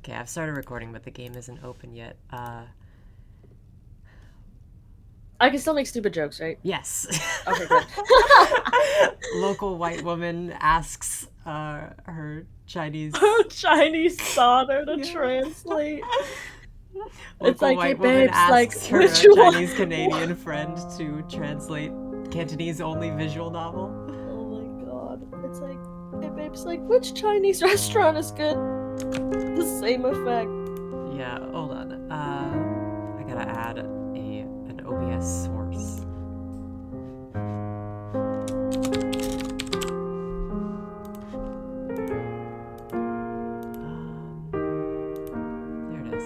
Okay, I've started recording, but the game isn't open yet. I can still make stupid jokes, right? Yes. Okay, good. Local white woman asks her Chinese. Chinese daughter to Yeah. translate. It's Local like, hey white woman babes, like, asks her which one? Chinese Canadian friend to translate Cantonese only visual novel. Oh my god. It's like, hey babes, like, which Chinese restaurant is good? The same effect. Yeah, hold on. I gotta add an OBS source. There it is.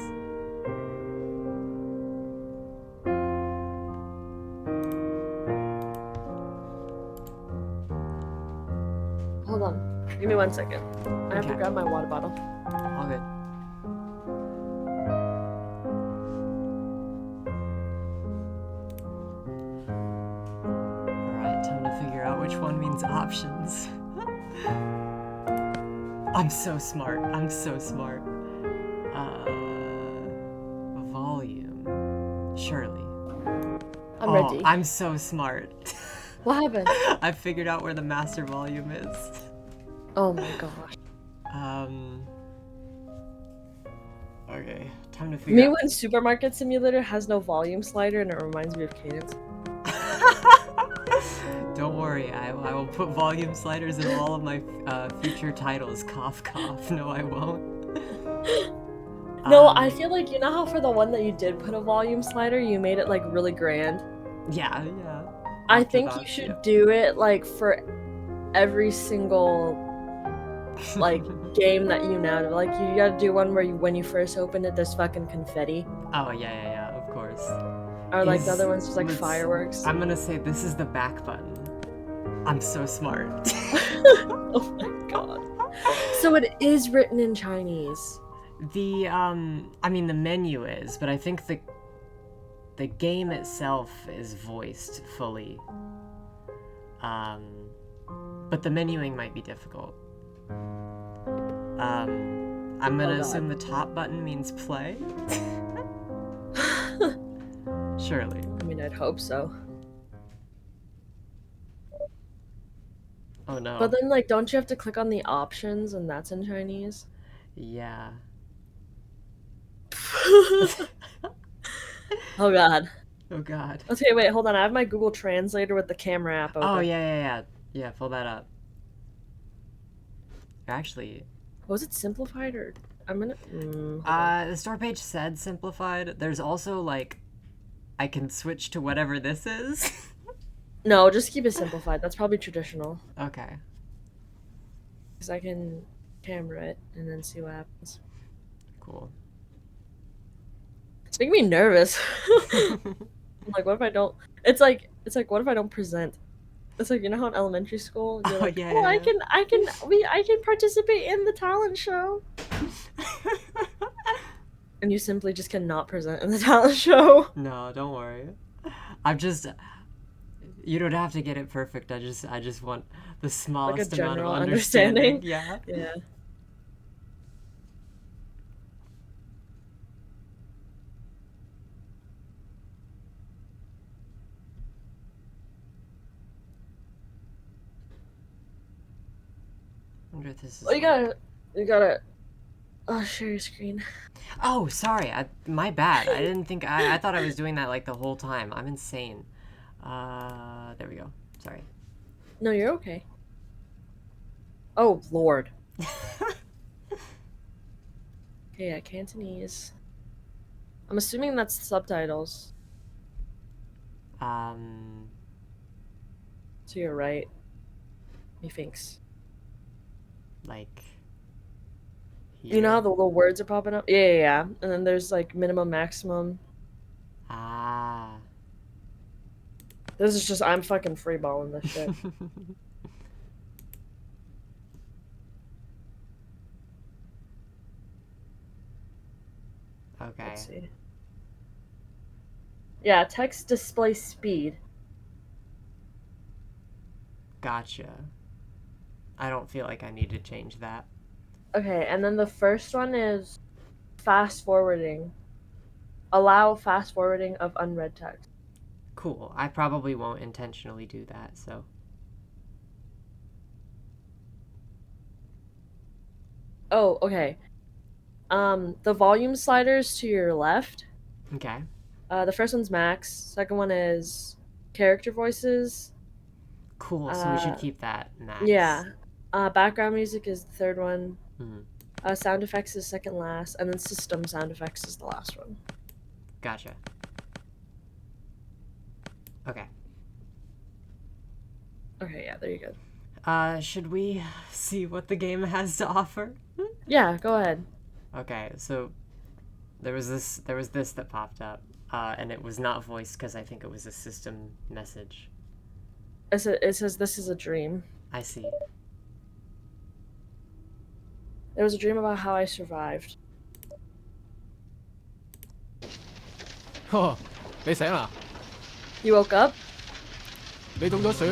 Hold on. Give me 1 second. I have to Okay, grab my water bottle. all good. Alright, time to figure out which one means options. I'm so smart. I'm so smart. Volume. Surely. I'm Oh, ready. I'm so smart. What happened? I figured out where the master volume is. Oh my gosh. Um. Okay, time to figure Me out. when Supermarket Simulator has no volume slider and it reminds me of Cadence. Don't worry, I will put volume sliders in all of my future titles. Cough, cough. No, I won't. No, I feel like, you know how for the one that you did put a volume slider, you made it like really grand? Yeah, yeah. I After think you that, should yeah. do it like for every single like game that you now do. Like you gotta do one where when you first open it, there's fucking confetti, Oh, yeah, of course. or like the other ones there's like Let's, fireworks. I'm gonna say this is the back button. I'm so smart. Oh my god! So it is written in Chinese. I mean the menu is, but I think the game itself is voiced fully. But the menuing might be difficult. I'm gonna assume the top button means play. Surely. I mean, I'd hope so. Oh no. But then, like, don't you have to click on the options, and that's in Chinese? Yeah. Oh god. Oh god. Okay, wait, hold on. I have my Google Translator with the camera app Oh open. yeah. Yeah, pull that up. Actually, Was it simplified or I'm gonna the store page said simplified. There's also like I can switch to whatever this is. No, just keep it simplified. That's probably traditional. Okay. Because I can camera it and then see what happens. Cool. It's making me nervous. I'm like, what if I don't? It's like, what if I don't present? It's like, you know how in elementary school you're Oh like, oh, yeah. I can participate in the talent show, and you simply just cannot present in the talent show. No, don't worry. I'm just you don't have to get it perfect. I just want the Like a smallest amount of general understanding. understanding. Yeah. Yeah. I wonder if this is Well, like... you gotta. Oh, share your screen. Oh, sorry. My bad. I didn't think I thought I was doing that like the whole time. I'm insane. There we go. Sorry. No, you're okay. Oh Lord. Okay, yeah, Cantonese. I'm assuming that's subtitles. Um, So you're right. Methinks. like You know how here. the little words are popping up? Yeah. And then there's like minimum, maximum. Ah. This is just I'm fucking freeballing this shit. Okay. Let's see. Yeah, text display speed. Gotcha. I don't feel like I need to change that. Okay, and then the first one is fast forwarding. Allow fast forwarding of unread text. Cool. I probably won't intentionally do that, so. Oh, okay. The volume sliders to your left. Okay. The first one's max. Second one is character voices. Cool, so we should keep that max. Yeah. Background music is the third one. Mm-hmm. Sound effects is second last, and then system sound effects is the last one. Gotcha. Okay. Okay, yeah, there you go. Should we see what the game has to offer? Yeah, go ahead. Okay, so there was this that popped up, and it was not voiced because I think it was a system message. It says this is a dream. I see. It was a dream about how I survived. 你醒啦？ You woke up? 你中咗暑，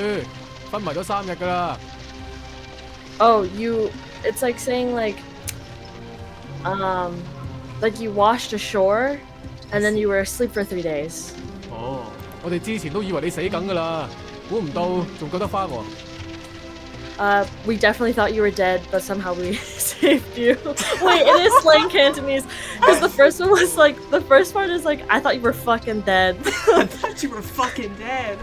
昏迷咗3日㗎啦。 Oh, it's like saying like you washed ashore and then you were asleep for 3 days. 哦，我哋之前都以為你死緊㗎啦，估唔到仲救得返喎。 We definitely thought you were dead, but somehow we saved you. Wait, it is slang Cantonese. Because the first one was like, the first part is like, I thought you were fucking dead. I thought you were fucking dead.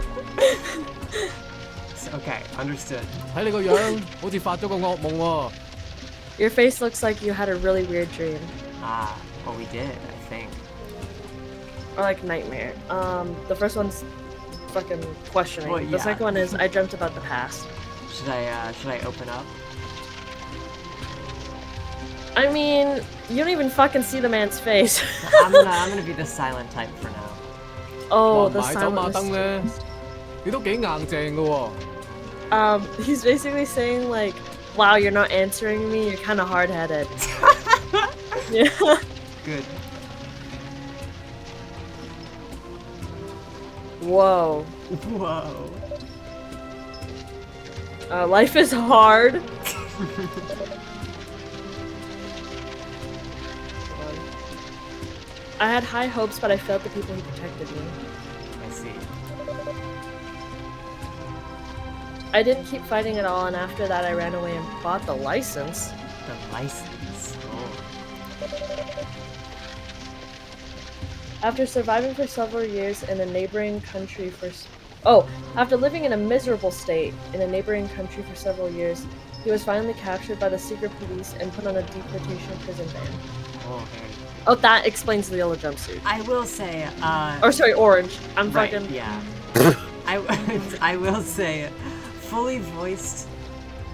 Okay, understood. 睇你個樣，好似發咗個惡夢喎。 Your face looks like you had a really weird dream. Ah, well we did, I think. Or like nightmare. The first one's fucking questioning. Well, yeah. The second one is I dreamt about the past. Should I open up? I mean, you don't even fucking see the man's face. I'm gonna be the silent type for now. Oh, 話 the 買走馬 silent. 燈咧，你都幾硬淨㗎喎。 He's basically saying like, wow, you're not answering me, you're kind of hard-headed. Yeah. Good. Whoa. Whoa. Life is hard. I had high hopes, but I failed the people who protected me. I see. I didn't keep fighting at all, and after that I ran away and bought the license. The license. Oh. After surviving for several years in a neighboring country after living in a miserable state in a neighboring country for several years, he was finally captured by the secret police and put on a deportation prison van. Oh, okay. Oh, that explains the yellow jumpsuit. I will say, Or sorry, orange. I'm right, fucking... yeah. I will say, fully voiced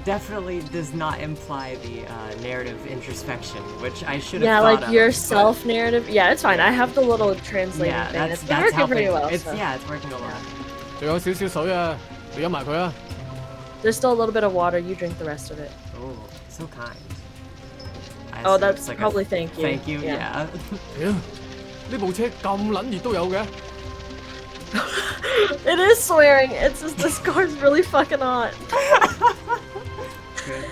definitely does not imply the narrative introspection, which I should have Yeah, thought like of, your but- self-narrative. Yeah, it's fine. I have the little translating Yeah, thing. It's been that's working pretty helping. well. It's so. yeah, it's working a lot. 仲有少少水啊，你飲埋佢啊。 There's still a little bit of water. You drink the rest of it. Oh, so kind. I Oh, assume that's it's like probably thank you. Thank you. Yeah. 屌，呢部車咁撚熱都有嘅。 It is swearing. It's just this car's really fucking hot. Good.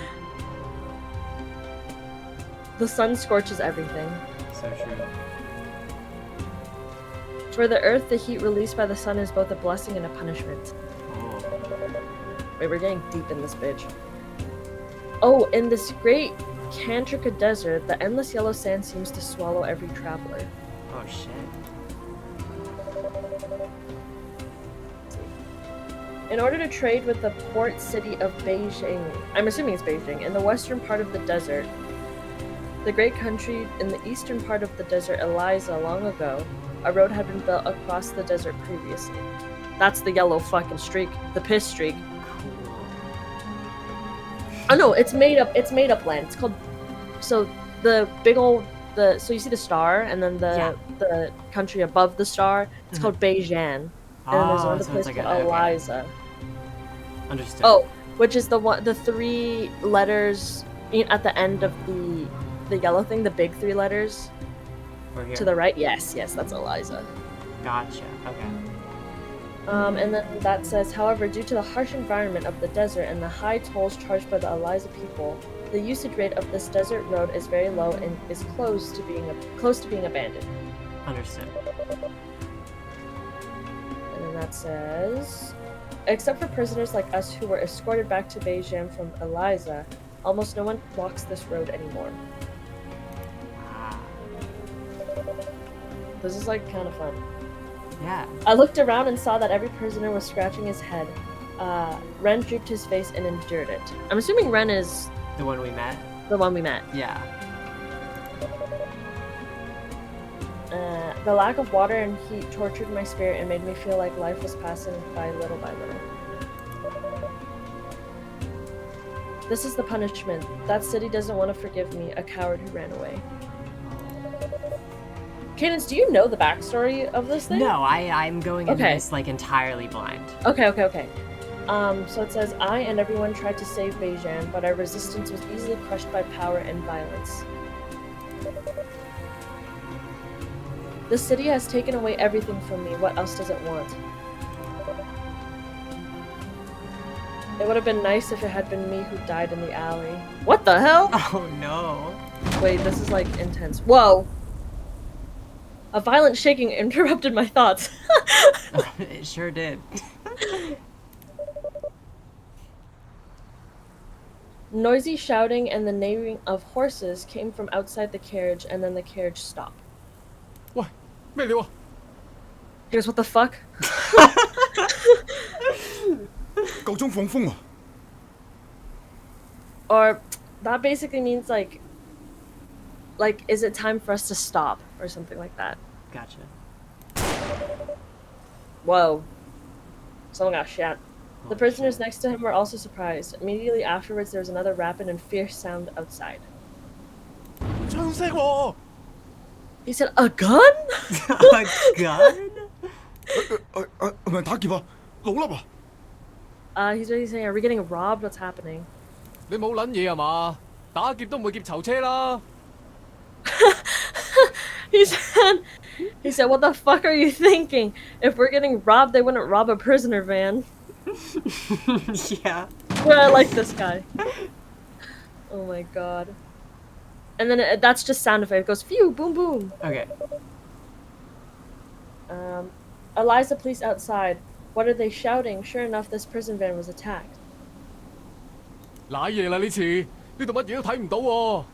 The sun scorches everything. So true. For the earth, the heat released by the sun is both a blessing and a punishment. Oh. Wait, we're getting deep in this bitch. Oh, in this great Cantrica desert, the endless yellow sand seems to swallow every traveler. Oh shit. In order to trade with the port city of Beijing, I'm assuming it's Beijing, in the western part of the desert, the great country in the eastern part of the desert, Eliza, long ago, a road had been built across the desert previously. That's the yellow fucking streak, the piss streak. Oh no, it's made up land. It's called, so the big old, so you see the star, and then the country above the star, it's called Beijing. And then there's another so place it's called okay. Eliza. Understood. Oh, which is the 3 letters at the end of the yellow thing, the big 3 letters We're here. to the right. Yes, that's Eliza. Gotcha. Okay. And then that says, however, due to the harsh environment of the desert and the high tolls charged by the Eliza people, the usage rate of this desert road is very low and is close to being abandoned. Understood. And then that says, except for prisoners like us who were escorted back to Beijing from Eliza, almost no one walks this road anymore. Ah. This is like kind of fun. Yeah. I looked around and saw that every prisoner was scratching his head. Ren drooped his face and endured it. I'm assuming Ren is The one we met? the one we met. Yeah. The lack of water and heat tortured my spirit and made me feel like life was passing by little by little. This is the punishment. That city doesn't want to forgive me, a coward who ran away. Cadence, do you know the backstory of this thing? No, I'm going into Okay. this like entirely blind. Okay. So it says, I and everyone tried to save Beijing, but our resistance was easily crushed by power and violence. The city has taken away everything from me. What else does it want? It would have been nice if it had been me who died in the alley. What the hell? Oh no. Wait, this is like intense. Whoa! A violent shaking interrupted my thoughts. It sure did. Noisy shouting and the neighing of horses came from outside the carriage, and then the carriage stopped. 喂，咩料啊？ He goes, what the fuck? 夠鐘放風啊！ Or that basically means like, is it time for us to stop? Or something like that. Gotcha. Whoa. Someone got shot. The prisoners next to him were also surprised. Immediately afterwards, there was another rapid and fierce sound outside. 槍聲喎！ He said, a gun? A gun? 係咪打劫啊？老笠啊！ He's really saying, are we getting robbed? What's happening? 你冇撚嘢係嘛？打劫都唔會劫囚車啦！ He said, what the fuck are you thinking? If we're getting robbed, they wouldn't rob a prisoner van. Yeah. Well, I like this guy. Oh my god. And then that's just sound effect. It goes, phew, boom, boom. Okay. Eliza police outside. What are they shouting? Sure enough, this prison van was attacked. 賴嘢啦呢次，呢度乜嘢都睇唔到喎！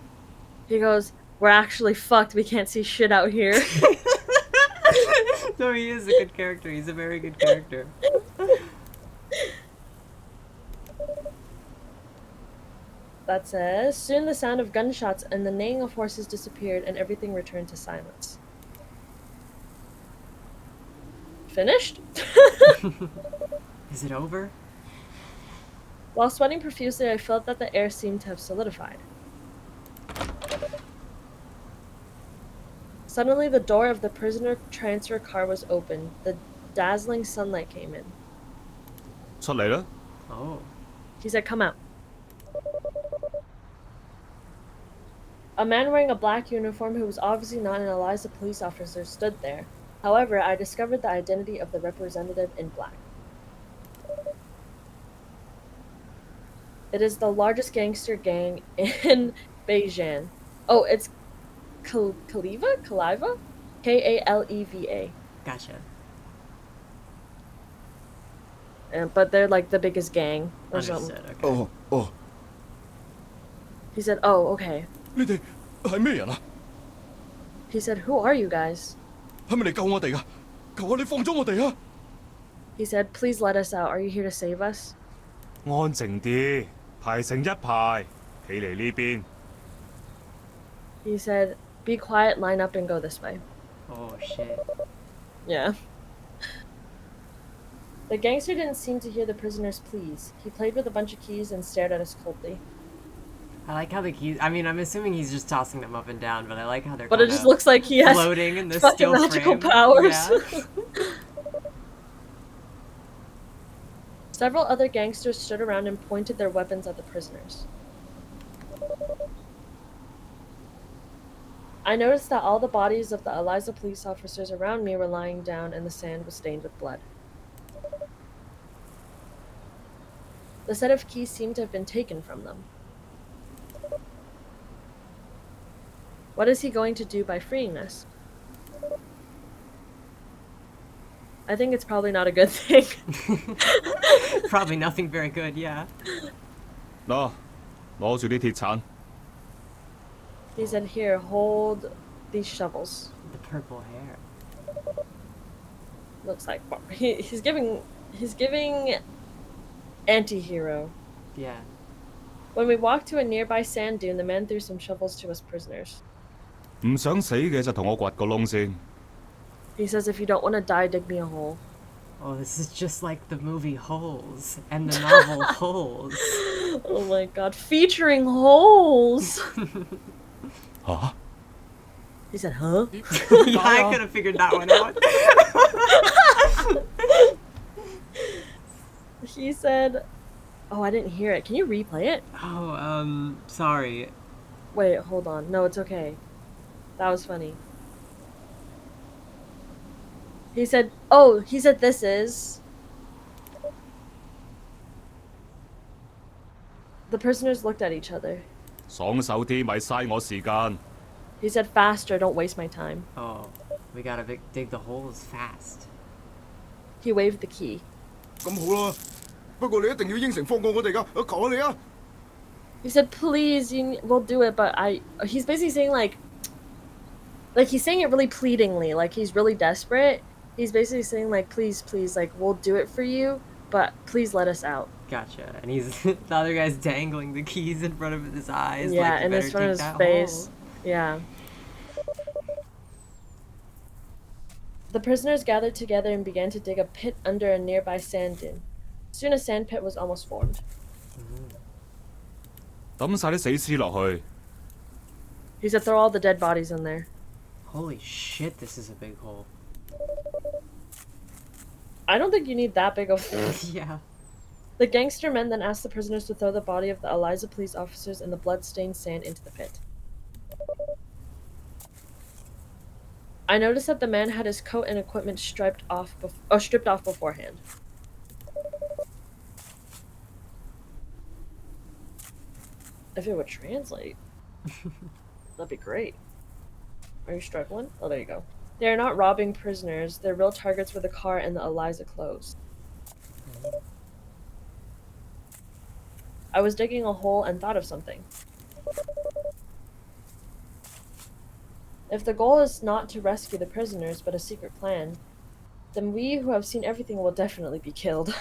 He goes, we're actually fucked. We can't see shit out here. No, he is a good character. He's a very good character. That says, soon the sound of gunshots and the neighing of horses disappeared and everything returned to silence. Finished? Is it over? While sweating profusely, I felt that the air seemed to have solidified. Suddenly, the door of the prisoner transfer car was opened. The dazzling sunlight came in. 出嚟啦！ Oh. He said, come out. A man wearing a black uniform who was obviously not an Eliza police officer stood there. However, I discovered the identity of the representative in black. It is the largest gangster gang in Beijing. Oh, it's Kaliva? Kaleva? Kaleva. Gotcha. But they're like the biggest gang or something. Understood. Okay. 哦哦， He said, oh, okay. 你哋係咩人啊？ He said, who are you guys? 係咪嚟救我哋噶？求下你放咗我哋啊！ He said, please let us out. Are you here to save us? 安靜啲，排成一排，企嚟呢邊。 He said, be quiet, line up, and go this way. Oh shit. Yeah. The gangster didn't seem to hear the prisoner's pleas. He played with a bunch of keys and stared at us coldly. I like how the keys. I mean, I'm assuming he's just tossing them up and down, but I like how they're. But it just looks like he has floating in the fucking still magical frame. powers. Yeah. Several other gangsters stood around and pointed their weapons at the prisoners. I noticed that all the bodies of the Eliza police officers around me were lying down and the sand was stained with blood. The set of keys seemed to have been taken from them. What is he going to do by freeing us? I think it's probably not a good thing. Probably nothing very good, yeah. 嗱，攞住啲鐵鏟。 He said, here, hold these shovels. The purple hair. Looks like he's giving anti-hero. Yeah. When we walked to a nearby sand dune, the men threw some shovels to us prisoners. 唔想死嘅就同我掘個窿先。 He says, if you don't want to die, dig me a hole. Oh, this is just like the movie Holes and the novel Holes. Oh my god, featuring holes! 嚇！ He said, huh? Yeah, I could have figured that one out. He said, oh, I didn't hear it. Can you replay it? Oh, sorry. Wait, hold on. No, it's okay. That was funny. He said, this is... The prisoners looked at each other. 爽手啲咪嘥我時間。 He said, faster, don't waste my time. Oh, we gotta dig the holes fast. He waved the key. 咁好啦，不過你一定要應承放過我哋㗎，我求下你啊！ He said, please, we'll do it, but he's basically saying, like, he's saying it really pleadingly, like, he's really desperate. He's basically saying, like, please, like, we'll do it for you, but please let us out. Gotcha. And he's the other guy's dangling the keys in front of his eyes. Yeah, like, you in better front of take his that face. hole. Yeah. The prisoners gathered together and began to dig a pit under a nearby sand dune. Soon a sand pit was almost formed. 抌晒啲死屍落去。 He said, throw all the dead bodies in there. Holy shit, this is a big hole. I don't think you need that big of... Yeah. The gangster men then asked the prisoners to throw the body of the Eliza police officers in the blood-stained sand into the pit. I noticed that the man had his coat and equipment stripped off beforehand. If it would translate, that'd be great. Are you struggling? Oh, there you go. They are not robbing prisoners. Their real targets were the car and the Eliza clothes. I was digging a hole and thought of something. If the goal is not to rescue the prisoners, but a secret plan, then we who have seen everything will definitely be killed.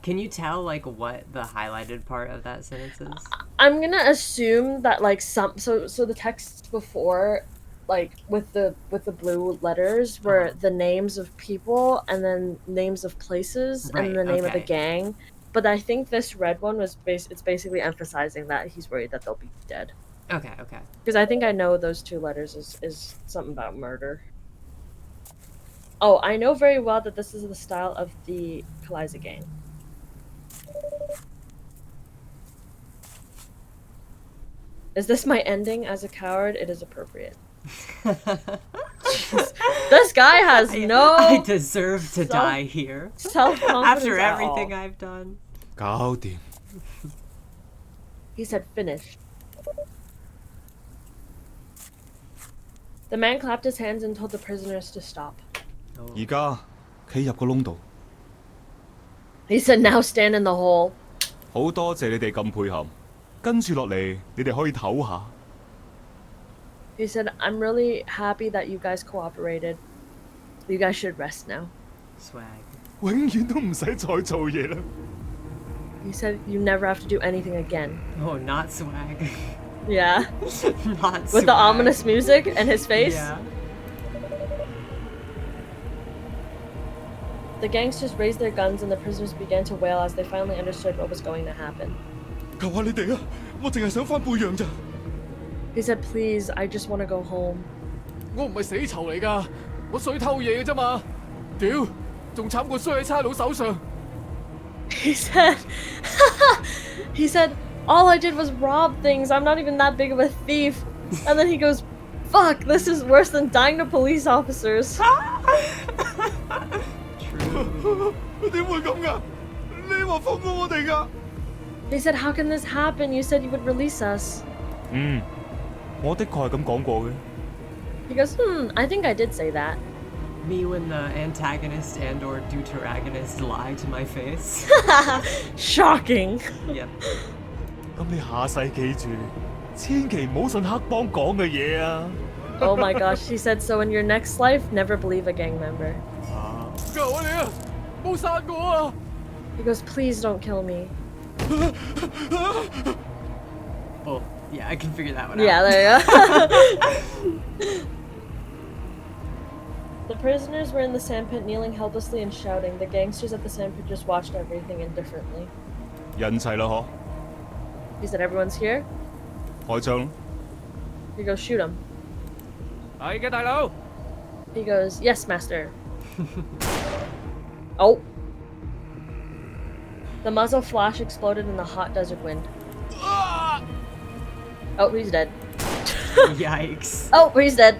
Can you tell, like, what the highlighted part of that sentence is? I'm gonna assume that, like, so the text before, like, with the blue letters were the names of people and then names of places and the name of the gang. But I think this red one was it's basically emphasizing that he's worried that they'll be dead. Okay. Because I think I know those two letters is something about murder. Oh, I know very well that this is the style of the Eliza gang. Is this my ending? As a coward, it is appropriate. This guy has no... I deserve to die here. Self-confidence After everything I've done. 搞掂。 He said, finished. The man clapped his hands and told the prisoners to stop. 而家企入個窿度。 He said, now stand in the hole. 好多謝你哋咁配合，跟住落嚟你哋可以唞下。 He said, I'm really happy that you guys cooperated. You guys should rest now. Swag. 永遠都唔使再做嘢啦。 He said, you never have to do anything again. Oh, not swag. Yeah. Not swag. With the ominous music and his face. Yeah. The gangsters raised their guns and the prisoners began to wail as they finally understood what was going to happen. 求下你哋啊！我淨係想翻貝陽咋。 He said, please, I just want to go home. 我唔係死囚嚟㗎，我想偷嘢嘅啫嘛。屌，仲慘過衰喺差佬手上。 He said, he said, all I did was rob things. I'm not even that big of a thief. And then he goes, fuck, this is worse than dying to police officers. 點會咁㗎？你話放過我哋㗎？ They said, how can this happen? You said you would release us. 我的確係咁講過嘅。 He goes, I think I did say that. Me when the antagonist and or deuteragonist lie to my face. Shocking. Yep. 咁你下世記住，千祈唔好信黑幫講嘅嘢啊！ Oh my gosh, she said, so in your next life, never believe a gang member. 救我哋啊！冇殺我啊！ He goes, please don't kill me. Oh, yeah, I can figure that one Yeah, out. there you go. The prisoners were in the sandpit kneeling helplessly and shouting. The gangsters at the sandpit just watched everything indifferently. 人齊啦嗬， He said, everyone's here? 開槍。 He goes, shoot him. 係嘅，大佬。 He goes, yes, master. Oh. The muzzle flash exploded in the hot desert wind. Oh, he's dead. Yikes. Oh, he's dead.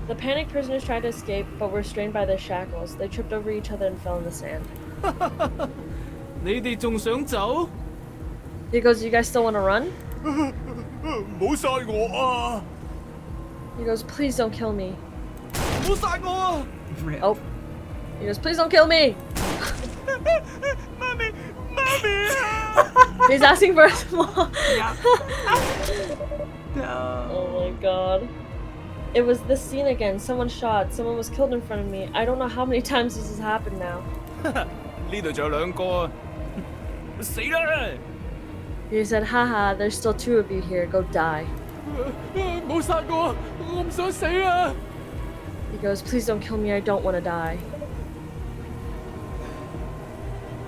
The panicked prisoners tried to escape, but were restrained by their shackles. They tripped over each other and fell in the sand. 你哋仲想走？ He goes, you guys still want to run? 唔好殺我啊！ He goes, please don't kill me. 唔好殺我啊！ Rip. Oh. He goes, please don't kill me. 媽咪，媽咪啊！ He's asking for a small. Yeah. No. Oh my god. It was this scene again. Someone shot. Someone was killed in front of me. I don't know how many times this has happened now. 呢度仲有兩個啊！死啦！ He said, haha, there's still 2 of you here. Go die. 唔好殺我，我唔想死啊！ He goes, please don't kill me. I don't want to die.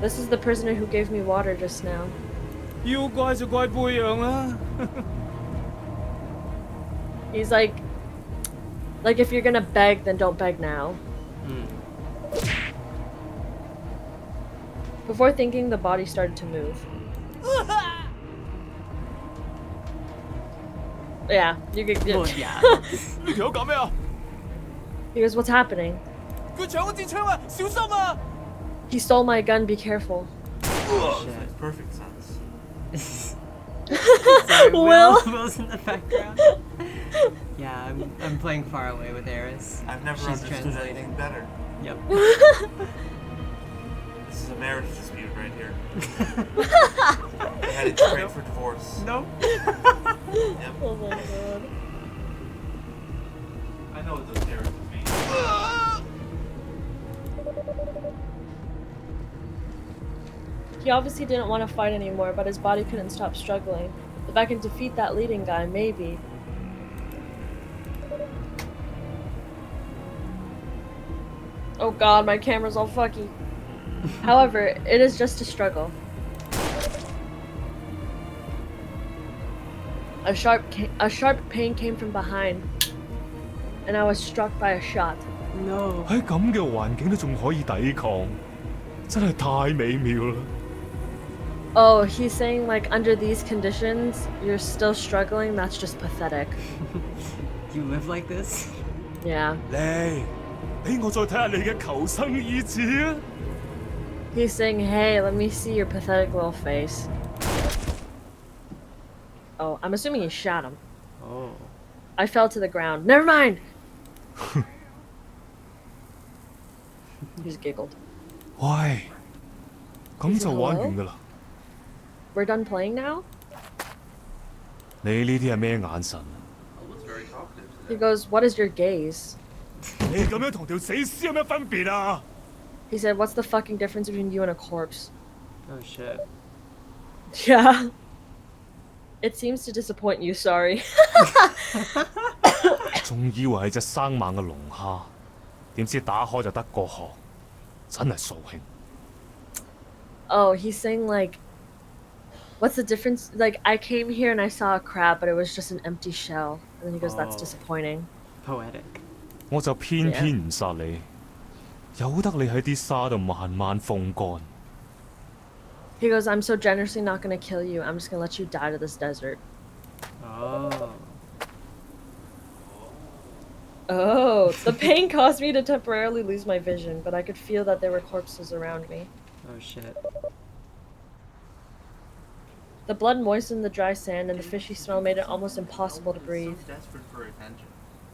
This is the prisoner who gave me water just now. 要怪就怪背陽啦。 He's like, if you're gonna beg, then don't beg now. Before thinking, the body started to move. Yeah, you could. Well, yeah. 呢條友搞咩啊？ He goes, what's happening? 佢搶我支槍啊！小心啊！ He stole my gun. Be careful. Shit. Perfect sense. Sorry, Will? Will's in the background. Yeah, I'm playing far away with Eris. I've never She's understood translating. anything better. Yep. This is a marriage dispute right here. Headed straight for divorce. Nope. Yep. Oh my god. I know what those characters mean. He obviously didn't want to fight anymore, but his body couldn't stop struggling. If I can defeat that leading guy, maybe. Oh god, my camera's all fucky. However, it is just a struggle. A sharp pain came from behind, and I was struck by a shot. No. 喺咁嘅環境都仲可以抵抗，真係太美妙啦！ Oh, he's saying like under these conditions, you're still struggling? That's just pathetic. You live like this? Yeah. 嚟，俾我再睇下你嘅求生意志啊！ He's saying, hey, let me see your pathetic little face. Oh, I'm assuming he shot him. Oh. I fell to the ground. Never mind! He just giggled. 喂，咁就玩完㗎啦！ We're done playing now? 你呢啲係咩眼神？ He goes, what is your gaze? 你咁樣同條死屍有咩分別啊？ He said, what's the fucking difference between you and a corpse? Oh shit. Yeah. It seems to disappoint you, sorry. 仲以為係隻生猛嘅龍蝦，點知打開就得個殼，真係掃興。 Oh, he's saying like, what's the difference? Like, I came here and I saw a crab, but it was just an empty shell. And then he goes, that's Oh. disappointing. Poetic. 我就偏偏唔殺你，由得你喺啲沙度慢慢風乾。 He goes, I'm so generously not gonna kill you. I'm just gonna let you die to this desert. Oh. Oh, the pain caused me to temporarily lose my vision, but I could feel that there were corpses around me. Oh shit. The blood moistened the dry sand, and the fishy smell made it almost impossible to Elwood is breathe. So desperate for attention.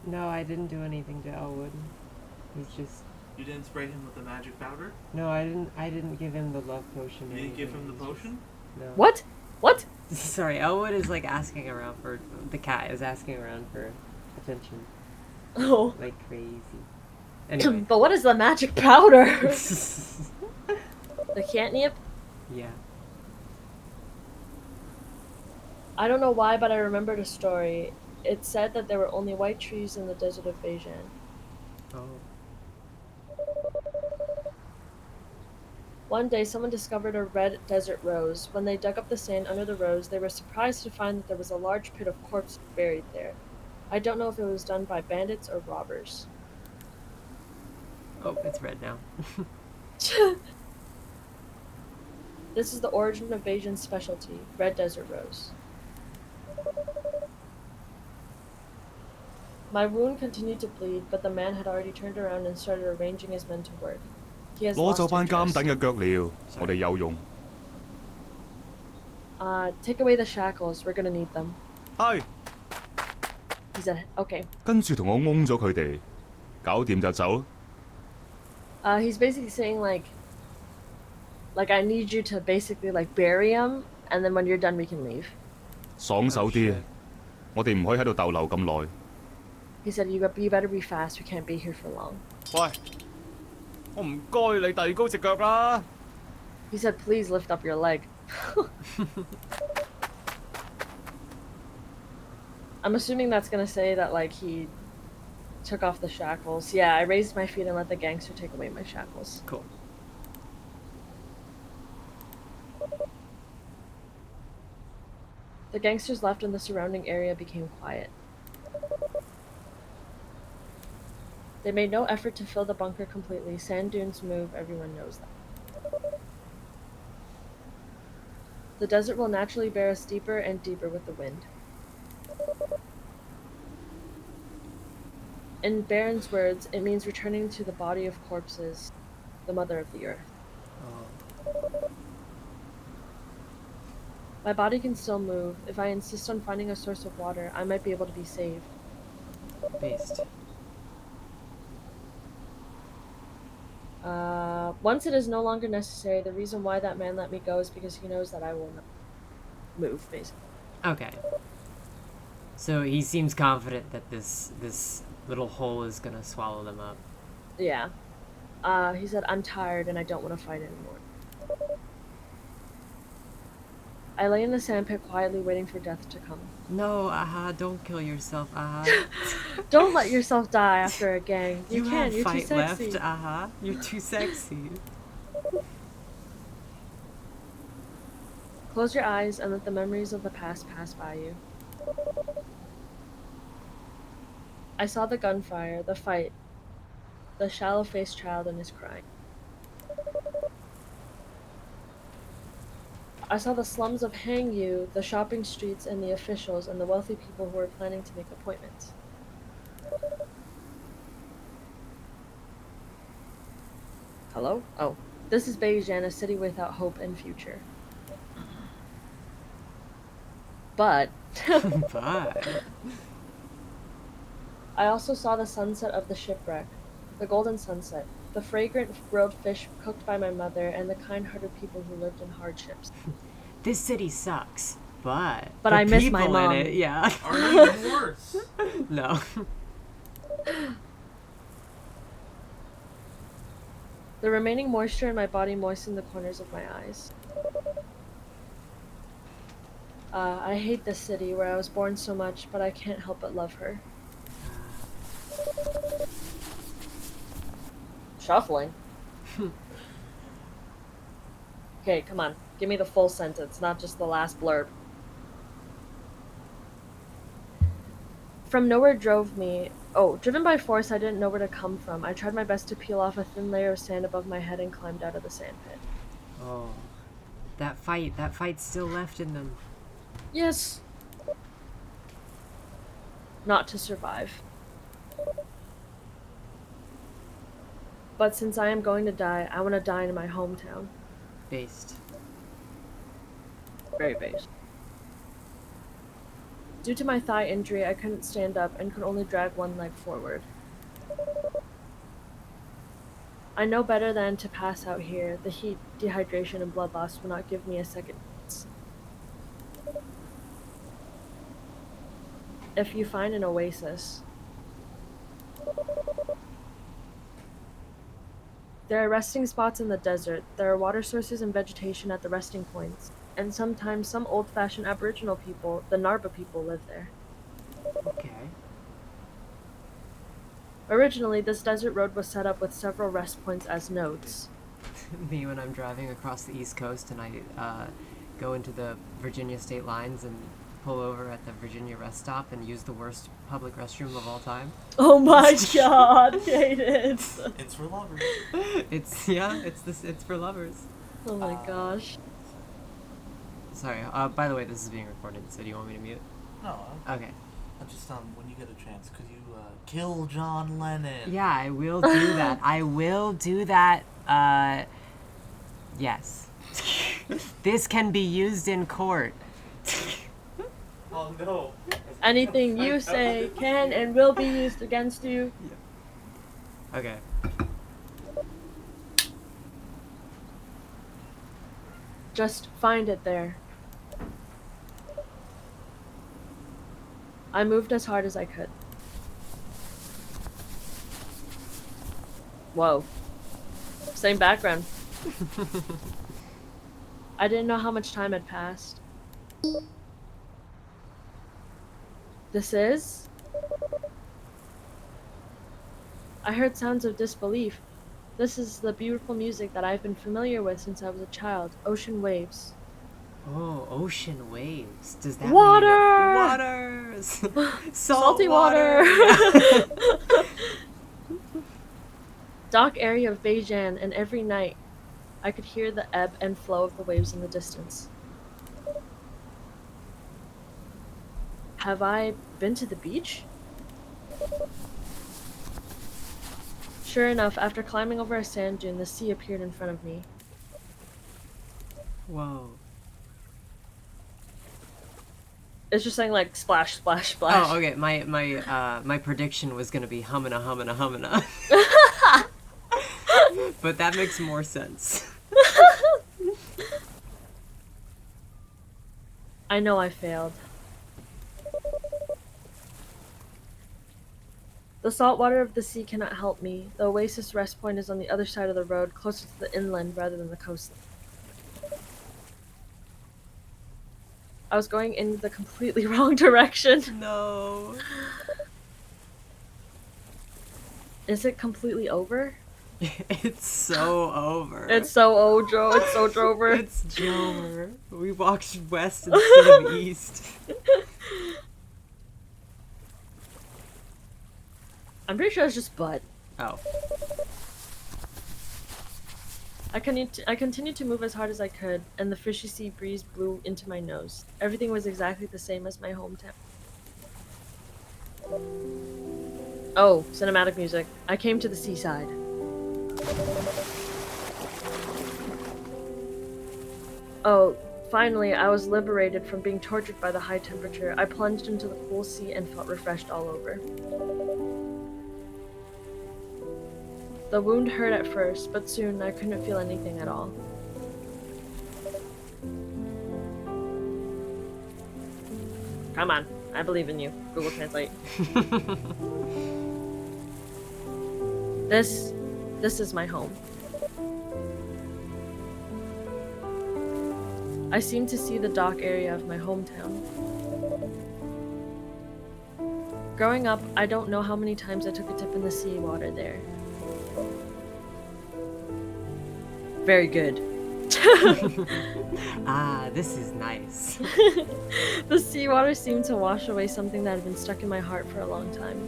No, I didn't do anything to Elwood. He's just. You didn't spray him with the magic powder? No, I didn't give him the love potion. You or didn't give him anything. the potion? No. What? What? Sorry, Elwood is like asking around for. The cat is asking around for attention. Oh. Like crazy. Anyway. But what is the magic powder? The catnip? Yeah. I don't know why, but I remembered a story. It said that there were only white trees in the desert of Beijing. Oh. One day, someone discovered a red desert rose. When they dug up the sand under the rose, they were surprised to find that there was a large pit of corpses buried there. I don't know if it was done by bandits or robbers. Oh, it's red now. This is the origin of Beijing's specialty, red desert rose. My wound continued to bleed, but the man had already turned around and started arranging his men to work. He has 攞 lost 咗班監 interest. 等嘅腳了，我哋有用。 Take away the shackles. We're gonna need them. 係， He said, okay. 跟住同我擁咗佢哋，搞掂就走。 He's basically saying like I need you to basically like bury him, and then when you're done, we can leave. 爽手啲，我哋唔可以喺度逗留咁耐。 He said, you better be fast. We can't be here for long. 喂，我唔該你遞高隻腳啦。 He said, please lift up your leg. I'm assuming that's gonna say that like he took off the shackles. Yeah, I raised my feet and let the gangster take away my shackles. Cool. The gangsters left and the surrounding area became quiet. They made no effort to fill the bunker completely. Sand dunes move, everyone knows that. The desert will naturally bear us deeper and deeper with the wind. In Baron's words, it means returning to the body of corpses, the mother of the earth. Oh. My body can still move. If I insist on finding a source of water, I might be able to be saved. Based. Once it is no longer necessary, the reason why that man let me go is because he knows that I will not move, basically. Okay. So he seems confident that this little hole is gonna swallow them up. Yeah. He said, I'm tired and I don't want to fight anymore. I lay in the sandpit quietly waiting for death to come. No, Aha, don't kill yourself, Aha. Don't let yourself die after a gang. You can, have you're fight too sexy. left, Aha. You're too sexy. Close your eyes and let the memories of the past pass by you. I saw the gunfire, the fight, the shallow-faced child and his crying. I saw the slums of Hangyu, the shopping streets, and the officials, and the wealthy people who were planning to make appointments. Hello? Oh. This is Beijing, a city without hope and future. But... But... I also saw the sunset of the shipwreck, the golden sunset, the fragrant grilled fish cooked by my mother, and the kind-hearted people who lived in hardships. This city sucks, but But the I miss my people mom. in it, yeah. Are even worse? No. The remaining moisture in my body moistened the corners of my eyes. I hate this city where I was born so much, but I can't help but love her. Shuffling? Okay, come on. Give me the full sentence, not just the last blurb. From nowhere drove me... Oh, driven by force, I didn't know where to come from. I tried my best to peel off a thin layer of sand above my head and climbed out of the sandpit. Oh. That fight's still left in them. Yes! Not to survive. But since I am going to die, I want to die in my hometown. Based. Very based. Due to my thigh injury, I couldn't stand up and could only drag one leg forward. I know better than to pass out here. The heat, dehydration, and blood loss will not give me a second chance. If you find an oasis, there are resting spots in the desert. There are water sources and vegetation at the resting points. And sometimes some old-fashioned Aboriginal people, the Narba people, live there. Okay. Originally, this desert road was set up with several rest points as nodes. Me when I'm driving across the East Coast and I go into the Virginia state lines and pull over at the Virginia rest stop and use the worst public restroom of all time. Oh my god, Jaden! It's for lovers. It's for lovers. Oh my gosh. Sorry. By the way, this is being recorded. So do you want me to mute? No, Okay. I just when you get a chance, could you kill John Lennon? Yeah, I will do that. I will do that. Yes. This can be used in court. Oh no. Anything you say can and will be used against you. Okay. Just find it there. I moved as hard as I could. Whoa. Same background. I didn't know how much time had passed. This is? I heard sounds of disbelief. This is the beautiful music that I've been familiar with since I was a child. Ocean waves. Oh, ocean waves. Does that Water! mean waters? Salty water! Yeah. Dock area of Beijing, and every night I could hear the ebb and flow of the waves in the distance. Have I been to the beach? Sure enough, after climbing over a sand dune, the sea appeared in front of me. Whoa. It's just saying like splash, splash, splash. Oh, okay. My prediction was gonna be humana, humana, humana. But that makes more sense. I know I failed. The salt water of the sea cannot help me. The oasis rest point is on the other side of the road, closer to the inland rather than the coast. I was going in the completely wrong direction. No. Is it completely over? It's so over. It's so Ojo. It's so Drover. It's Jover. We walked west instead of east. I'm pretty sure it's just butt. Oh. I continued to move as hard as I could, and the fishy sea breeze blew into my nose. Everything was exactly the same as my hometown. Oh, cinematic music. I came to the seaside. Oh, finally, I was liberated from being tortured by the high temperature. I plunged into the cool sea and felt refreshed all over. The wound hurt at first, but soon I couldn't feel anything at all. Come on, I believe in you. Google Translate. This is my home. I seem to see the dock area of my hometown. Growing up, I don't know how many times I took a dip in the seawater there. Very good. Ah, this is nice. The seawater seemed to wash away something that had been stuck in my heart for a long time.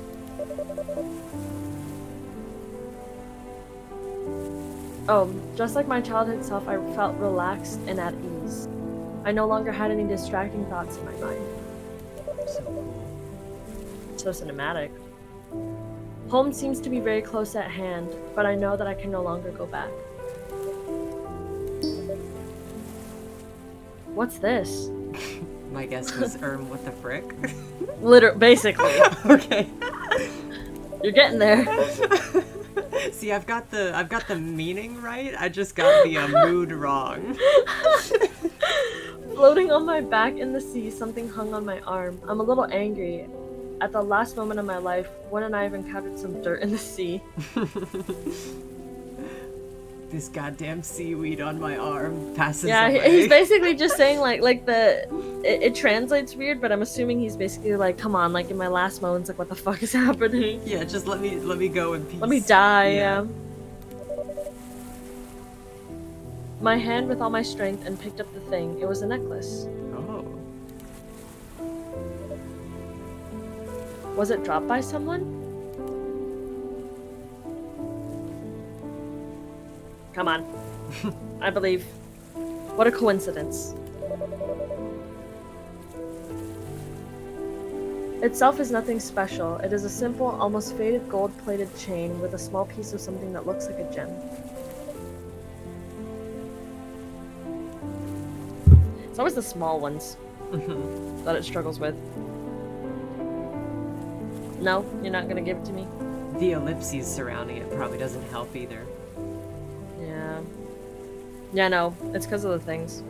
Oh, just like my childhood self, I felt relaxed and at ease. I no longer had any distracting thoughts in my mind. So cool. So cinematic. Home seems to be very close at hand, but I know that I can no longer go back. What's this? My guess was what the frick? Basically. Okay. You're getting there. See, I've got the meaning right. I just got the mood wrong. Floating on my back in the sea, something hung on my arm. I'm a little angry. At the last moment of my life, Gwen and I have encountered some dirt in the sea. This goddamn seaweed on my arm passes Yeah, away. he's basically just saying it translates weird, but I'm assuming he's basically like, come on, like in my last moments, like what the fuck is happening? Yeah, just let me go in peace. Let me die, yeah. My hand with all my strength and picked up the thing. It was a necklace. Oh. Was it dropped by someone? Come on. I believe. What a coincidence. Itself is nothing special. It is a simple, almost faded gold-plated chain with a small piece of something that looks like a gem. It's always the small ones that it struggles with. No, you're not gonna give it to me? The ellipses surrounding it probably doesn't help either. Yeah. Yeah, no. It's because of the things.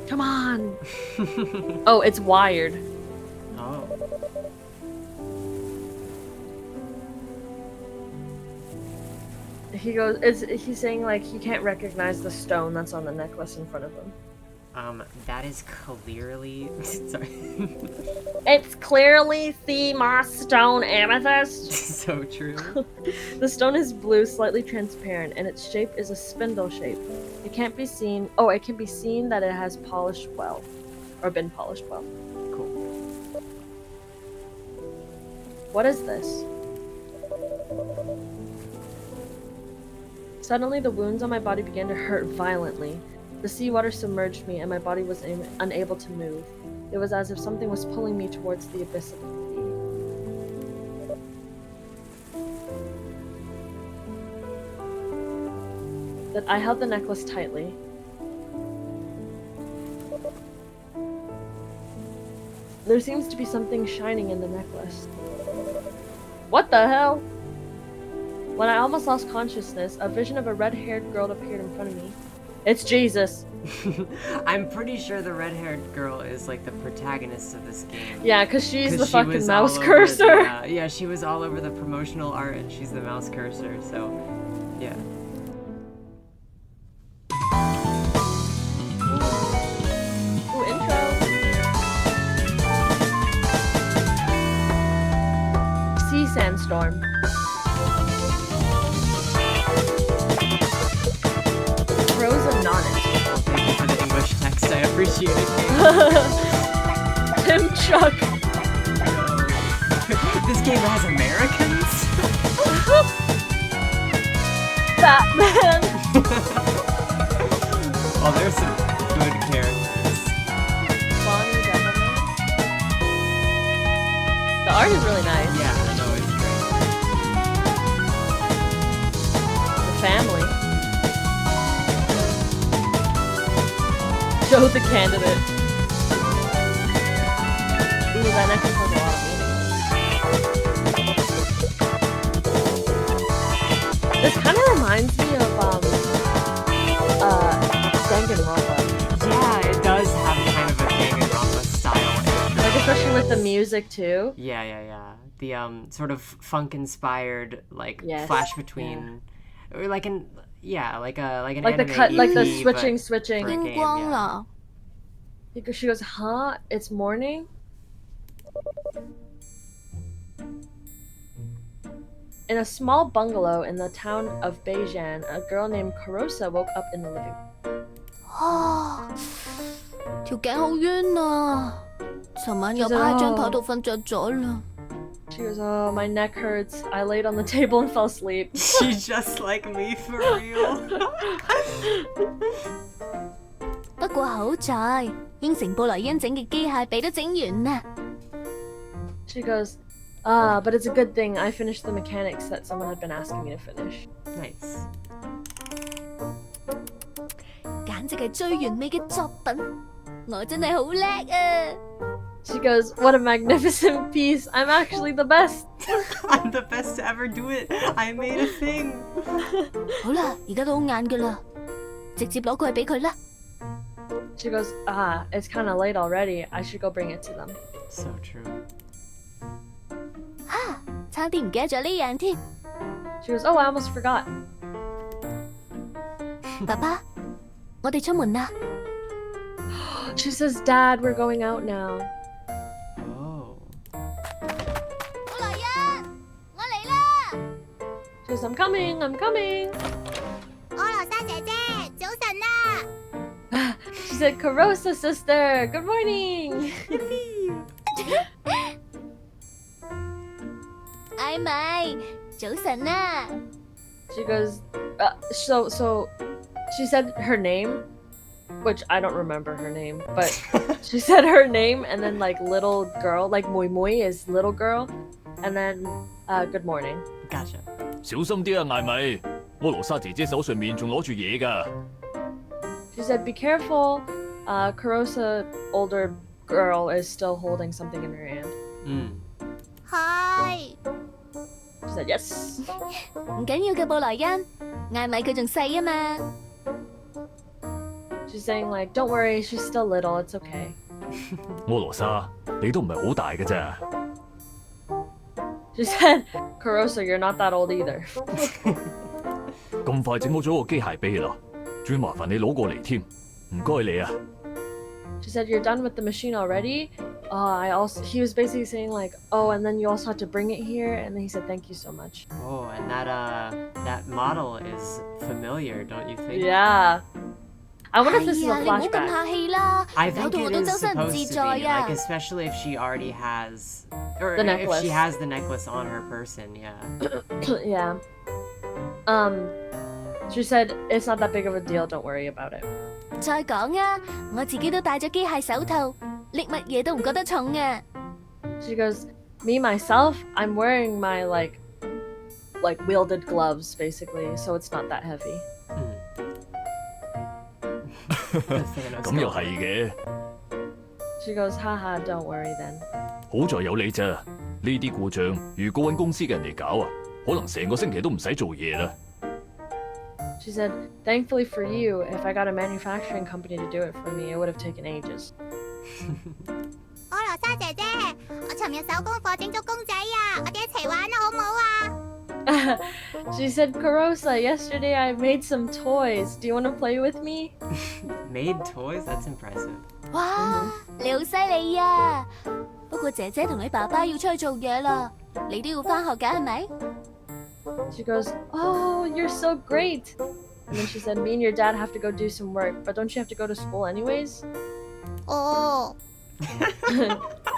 Come on! Oh, it's wired. Oh. He's saying like he can't recognize the stone that's on the necklace in front of him. That is clearly sorry. It's clearly the moss stone amethyst. So true. The stone is blue, slightly transparent, and its shape is a spindle shape. It can't be seen. Oh, it can be seen that it has polished well, or been polished well. Cool. What is this? Suddenly, the wounds on my body began to hurt violently. The seawater submerged me, and my body was unable to move. It was as if something was pulling me towards the abyss of the sea. That I held the necklace tightly. There seems to be something shining in the necklace. What the hell? When I almost lost consciousness, a vision of a red-haired girl appeared in front of me. It's Jesus. I'm pretty sure the red-haired girl is like the protagonist of this game. Yeah, because she's the she fucking was mouse all over cursor. yeah, she was all over the promotional art and she's the mouse cursor, so yeah. Ooh, intro. Sea sandstorm. Frozen Nonnet. Thank you for the English text, I appreciate it. Tim Chuck. This game has Americans? Batman. Oh, there's some good characters. Bonnie Devilman. The art is really nice. Yeah, no, it's great. The family. Joe the candidate. Ooh, that necklace has a lot of meaning. This kind of reminds me of Danganronpa. Yeah, it does have kind of a Danganronpa style. Like especially with the music too. Yeah. The sort of funk-inspired like Yes, flash between, or like an like an Like the anime cut, like the EP, but switching. for a game, 天光 yeah. 了， Because she goes, huh? It's morning? In a small bungalow in the town of Beijan, a girl named Karosa woke up in the living room. 啊，條頸好冤啊！尋晚又趴喺張台度瞓着咗啦。 She goes, oh, my neck hurts. I laid on the table and fell asleep. She's just like me for real. 不過好在應承布萊恩整嘅機械臂都整完啦。 She goes, But it's a good thing I finished the mechanics that someone had been asking me to finish. Nice. 簡直係最完美嘅作品，我真係好叻啊！ She goes, "What a magnificent piece! I'm actually the best." I'm the best to ever do it. I made a thing. 好啦，而家都好晏噶啦，直接攞過去俾佢啦。 She goes, it's kind of late already. I should go bring it to them. So true. 差啲唔記得咗呢樣添。 She goes, "Oh, I almost forgot." 爸爸，我哋出門啦。 She says, "Dad, we're going out now." Oh. 布萊恩，我嚟啦！ She goes, "I'm coming, I'm coming." 柯羅莎姐姐，早晨啦！ She said, "Karosa sister, good morning." 艾米，早晨啦！ She goes, so she said her name, which I don't remember her name, but she said her name and then like little girl, like Mui Mui is little girl, and then good morning. Gotcha. 小心啲啊，艾米！柯羅莎姐姐手上面仲攞住嘢㗎。 She said, "Be careful." Karosa, older girl, is still holding something in her hand. Mm. 係， She said, "Yes." 唔緊要嘅，布萊恩，艾米佢仲細啊嘛。 She's saying like, "Don't worry, she's still little. It's okay." 柯羅莎，你都唔係好大嘅咋。 She said, "Karosa, you're not that old either." 咁快整好咗個機械臂啦，仲要麻煩你攞過嚟添，唔該你啊。 She said, "You're done with the machine already?" He was basically saying like, "Oh, and then you also had to bring it here," and then he said, "Thank you so much." Oh, and that model is familiar, don't you think? Yeah. I wonder if this is 係 a 啊，你唔好咁 flashback. 客氣啦， I 搞 think 到我 it 都 is 周身唔 supposed 自 to 在 be, 啊 like！ especially if she already has, or The if necklace. she has the necklace on her person. Yeah. Yeah. She said, "It's not that big of a deal. Don't worry about it." 再講啊，我自己都戴咗機械手套，拎乜嘢都唔覺得重啊。 She goes, "Me myself, I'm wearing my like wielded gloves basically, so it's not that heavy." Thanos 咁又 going. 係嘅， She goes, "Haha, don't worry then." 好在有你咋。呢啲故障如果揾公司嘅人嚟搞啊，可能成個星期都唔使做嘢啦。 She said, "Thankfully for you, if I got a manufacturing company to do it for me, it would have taken ages." 柯羅莎姐姐，我尋日手工課整咗公仔啊，我哋一齊玩啦，好唔好啊？ She said, "Karosa, yesterday I made some toys. Do you want to play with me?" Made toys? That's impressive. 哇，你好犀利啊！不過姐姐同你爸爸要出去做嘢啦，你都要返學㗎係咪？ She goes, "Oh, you're so great." And then she said, "Me and your dad have to go do some work, but don't you have to go to school anyways?" 哦，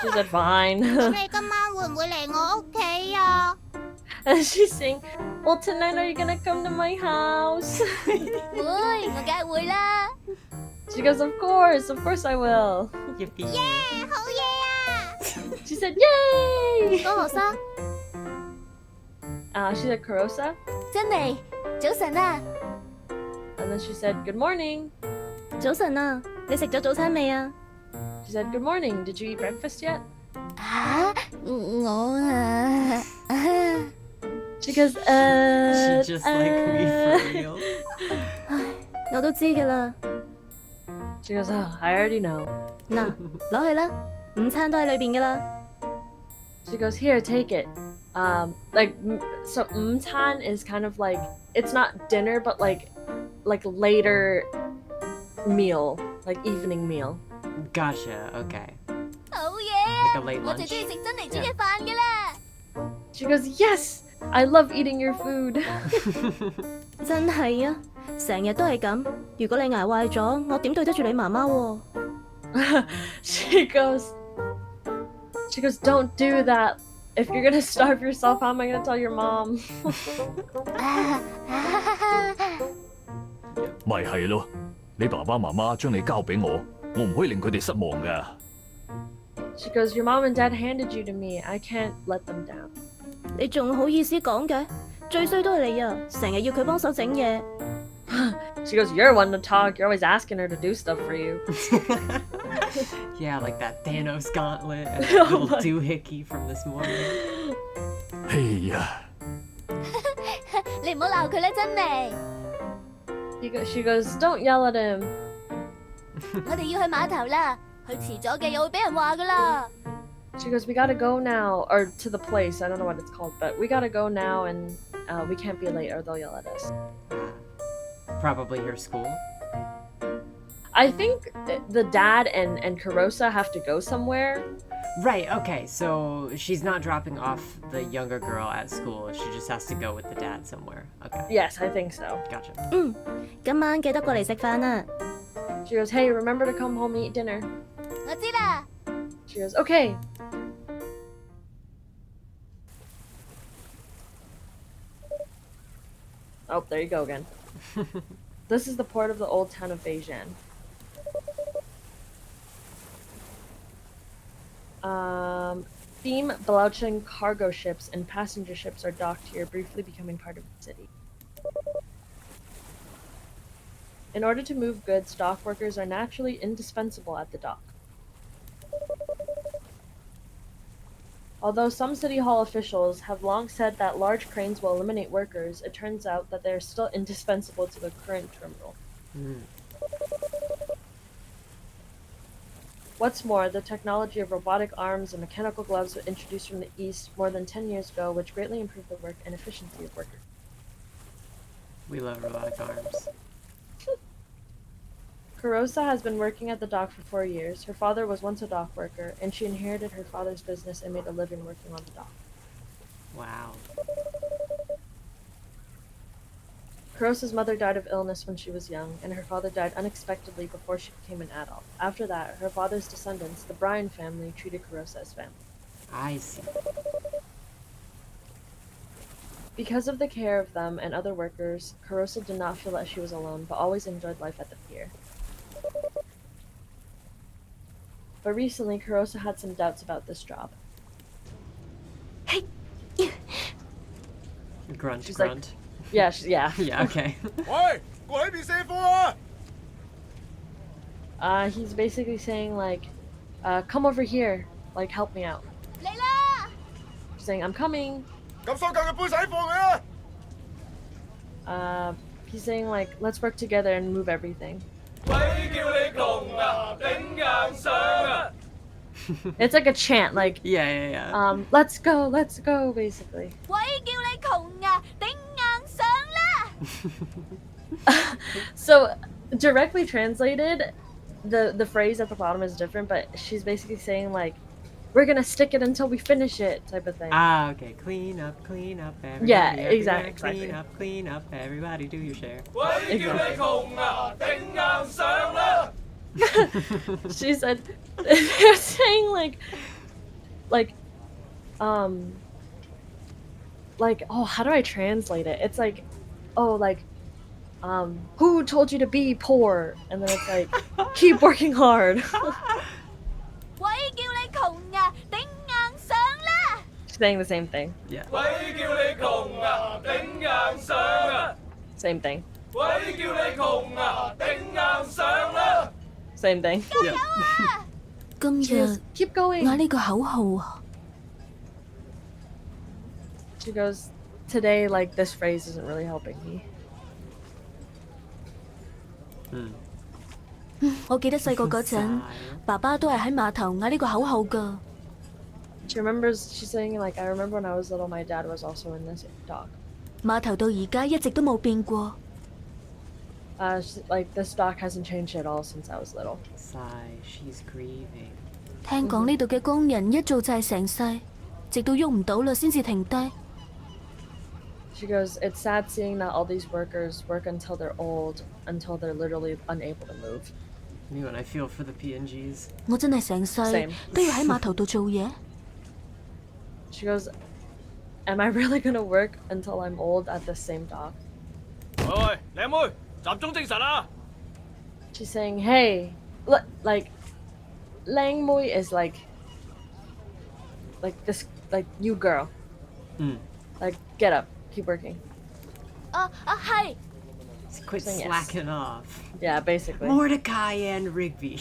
She said, "Fine." 咁你今晚會唔會嚟我屋企啊？ And she's saying, "Well, tonight are you gonna come to my house?" 會，我梗係會啦。 She goes, of course I will." Yippee. 好嘢啊！ She said, "Yay!" 柯羅莎， She said, "Karosa." 珍妮，早晨啊！ And then she said, "Good morning." 早晨啊，你食咗早餐未啊？ She said, "Good morning. Did you eat breakfast yet?" 啊，我啊， She goes, She just like me for real. 我都知㗎啦。 She goes, "Oh, I already know." 嗱，攞去啦，午餐都喺裏邊㗎啦。 She goes, "Here, take it." So 午餐 is kind of like, it's not dinner, but like later meal, like evening meal. Gotcha. Okay. 好嘢 Like a late 我就 lunch. 中意食珍妮煮嘅飯㗎啦。 She goes, "Yes, I love eating your food." 真係啊，成日都係咁。如果你捱壞咗，我點對得住你媽媽喎？ She goes, "Don't do that. If you're gonna starve yourself, how am I gonna tell your mom?" 咪係咯，你爸爸媽媽將你交俾我，我唔可以令佢哋失望㗎。She goes, your mom and dad handed you to me. I can't let them down. 你仲好意思講嘅？最衰都係你啊！成日要佢幫手整嘢。She goes, you're one to talk. You're always asking her to do stuff for you. Yeah, like that Thanos gauntlet and that little doohickey from this morning. 哎呀，你唔好鬧佢啦，珍妮。She goes, don't yell at him. 我哋要去碼頭啦，佢遲咗嘅又會俾人話噶啦。She goes, we gotta go now, or to the place. I don't know what it's called, but we gotta go now, and we can't be late, or they'll yell at us. Probably her school. I think the dad and Kurosa have to go somewhere. Right, okay, so she's not dropping off the younger girl at school. She just has to go with the dad somewhere. Okay. Yes, I think so. Gotcha. 今晚記得過嚟食飯啊！ She goes, hey, remember to come home and eat dinner. 我知啦。 She goes, okay. Oh, there you go again. This is the port of the old town of Beijing. Steam, Belauching cargo ships and passenger ships are docked here, briefly becoming part of the city. In order to move goods, dock workers are naturally indispensable at the dock. Although some City Hall officials have long said that large cranes will eliminate workers, it turns out that they are still indispensable to the current terminal. What's more, the technology of robotic arms and mechanical gloves were introduced from the East more than 10 years ago, which greatly improved the work and efficiency of workers. We love robotic arms. Kurosa has been working at the dock for 4 years. Her father was once a dock worker, and she inherited her father's business and made a living working on the dock. Wow. Kurosa's mother died of illness when she was young, and her father died unexpectedly before she became an adult. After that, her father's descendants, the Bryan family, treated Kurosa as family. I see. Because of the care of them and other workers, Kurosa did not feel that she was alone, but always enjoyed life at the pier. But recently, Kurosa had some doubts about this job. Hey! Grunt, She's grunt. like, yeah, yeah. Yeah, okay.喂，過嚟呢邊卸貨啊！ He's basically saying like, come over here, like help me out. 嚟啦！ She's saying, I'm coming. 咁收夠嘅杯洗貨佢啊！ He's saying like, let's work together and move everything. 鬼叫你窮啊，頂硬上啊！ It's like a chant, like, Yeah. let's go, basically. 鬼叫你窮啊，頂硬上啦！ So, directly translated, the phrase at the bottom is different, but she's basically saying like, we're gonna stick it until we finish it, type of thing. Ah, okay. Clean up, everybody. Yeah, everywhere. exactly. Clean up, everybody do your share. 鬼叫你窮啊，頂硬上啦！ She said, they're saying like, oh, how do I translate it? It's like, oh, like, who told you to be poor? And then it's like, keep working hard. 鬼叫你窮啊，頂硬上啦！ Saying the same thing. Yeah. 鬼叫你窮啊，頂硬上啊！ Same thing. 鬼叫你窮啊，頂硬上啦！ Same thing. Yeah. 今 She 日 goes, keep going. 嗌呢個口號啊！ She goes, today, like, this phrase isn't really helping me. 我記得細個嗰陣，爸爸都係喺碼頭嗌呢個口號㗎。 She remembers, she's saying, like, I remember when I was little, my dad was also in this dock. 碼頭到而家一直都冇變過。 Like, this dock hasn't changed at all since I was little. Sigh, she's grieving. 聽講呢度嘅工人一做就係成世，直到喐唔到啦先至停低。 She goes, it's sad seeing that all these workers work until they're old, until they're literally unable to move. Me when I feel for the PNGs. 我真係成世 Same. 都要喺碼頭度做嘢。 She goes, am I really gonna work until I'm old at the same dock? 喂，靚妹，集中精神啊！ She's saying, hey, like, Lang Mui is like like you girl. Like get up, keep working. 係。 Quit Saying yes. slacking off. Yeah, basically. Mordecai and Rigby.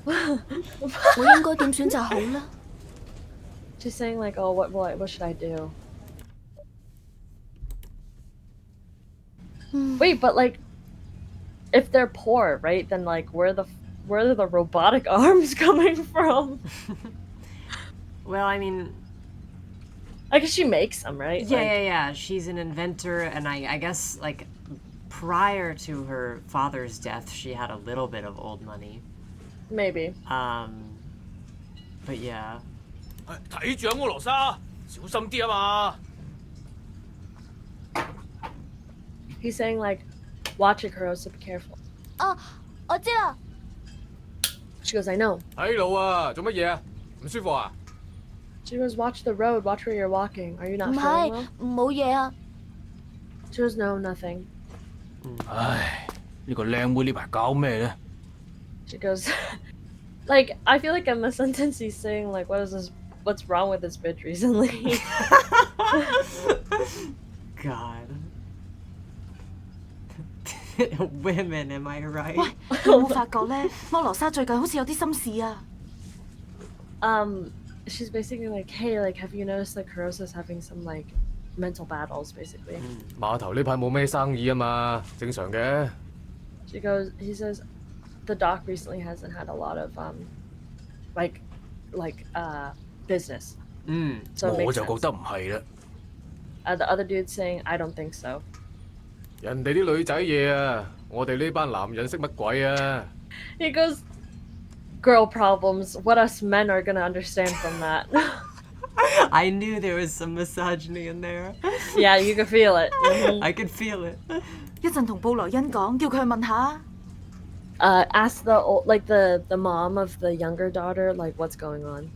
我應該點選擇好呢？ She's saying like, oh, what should I do? Wait, but like, if they're poor, right? Then like, where are the robotic arms coming from? Well, I mean, I guess she makes them, right? yeah. She's an inventor, and I guess like prior to her father's death, she had a little bit of old money. Maybe. But yeah. 睇住啊，摩羅莎，小心啲啊嘛！ He's saying like, watch it, Kurosa, be careful. 我知啦。 She goes, I know. 喺路啊，做乜嘢啊？唔舒服啊？ She goes, watch the road, watch where you're walking. Are you not 唔 feeling 係 well? 冇嘢啊。 She goes, no, nothing. 唉，呢個靚妹呢排搞咩咧？ She goes, like, I feel like in the sentence he's saying like, what's wrong with this bitch recently? God. Women, am I right? 喂，你有冇發覺咧？摩羅莎最近好似有啲心事啊。She's basically like, hey, like, have you noticed that Kurosa's having some like mental battles, basically? 碼頭呢排冇咩生意啊嘛，正常嘅。 He says, the doc recently hasn't had a lot of business. So it 我 makes 就覺 sense. 得唔係啦。The other dude's saying, I don't think so. 人哋啲女仔嘢啊，我哋呢班男人識乜鬼啊？ He goes, girl problems. What us men are gonna understand from that? I knew there was some misogyny in there. Yeah, you can feel it. I could feel it. 一陣同布萊恩講，叫佢去問下。Ask the mom of the younger daughter, like, what's going on.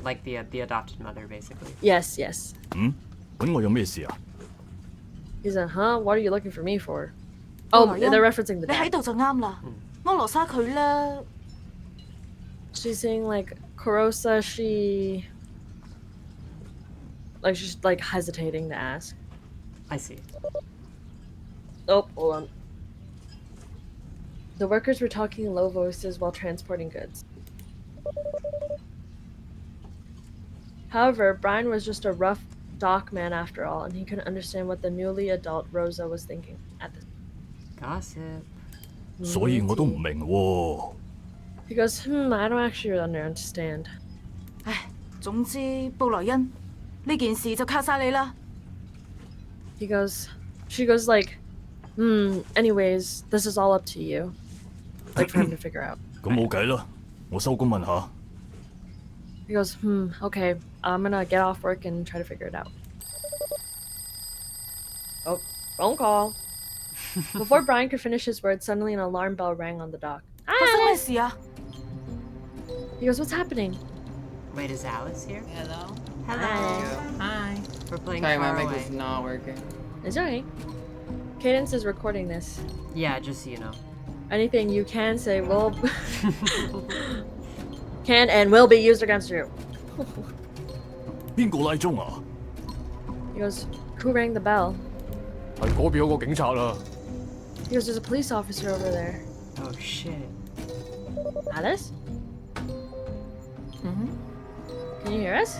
Like the adopted mother, basically. Yes. 揾我有咩事啊？ He's like, huh? What are you looking for me for? Oh, 布萊恩 they're referencing the 你喺 dad. 度就啱啦。摩羅莎佢咧， She's saying like Kurosa, she's like hesitating to ask. I see. Oh, hold on. The workers were talking in low voices while transporting goods. However, Brian was just a rough dock man after all, and he couldn't understand what the newly adult Rosa was thinking at the Gossip. 所以我都唔明喎。 He goes, I don't actually understand. 唉，總之布萊恩呢件事就靠晒你啦。 She goes like, anyways, this is all up to you. Like for him to figure out. 咁冇計啦，我收工問下。 He goes, okay, I'm gonna get off work and try to figure it out. Oh, phone call. Before Brian could finish his words, suddenly an alarm bell rang on the dock. 發生咩事啊？ He goes, what's happening? Wait, is Alice here? Hello. Hello. Hi. We're playing Sorry, Far my mic Away. was not working. It's alright. Cadence is recording this. Yeah, just so you know. Anything you can say will can and will be used against you. 邊個拉鐘啊？ He goes, who rang the bell? 係嗰邊嗰個警察啦。 He goes, there's a police officer over there. Oh shit. Alice? Can you hear us?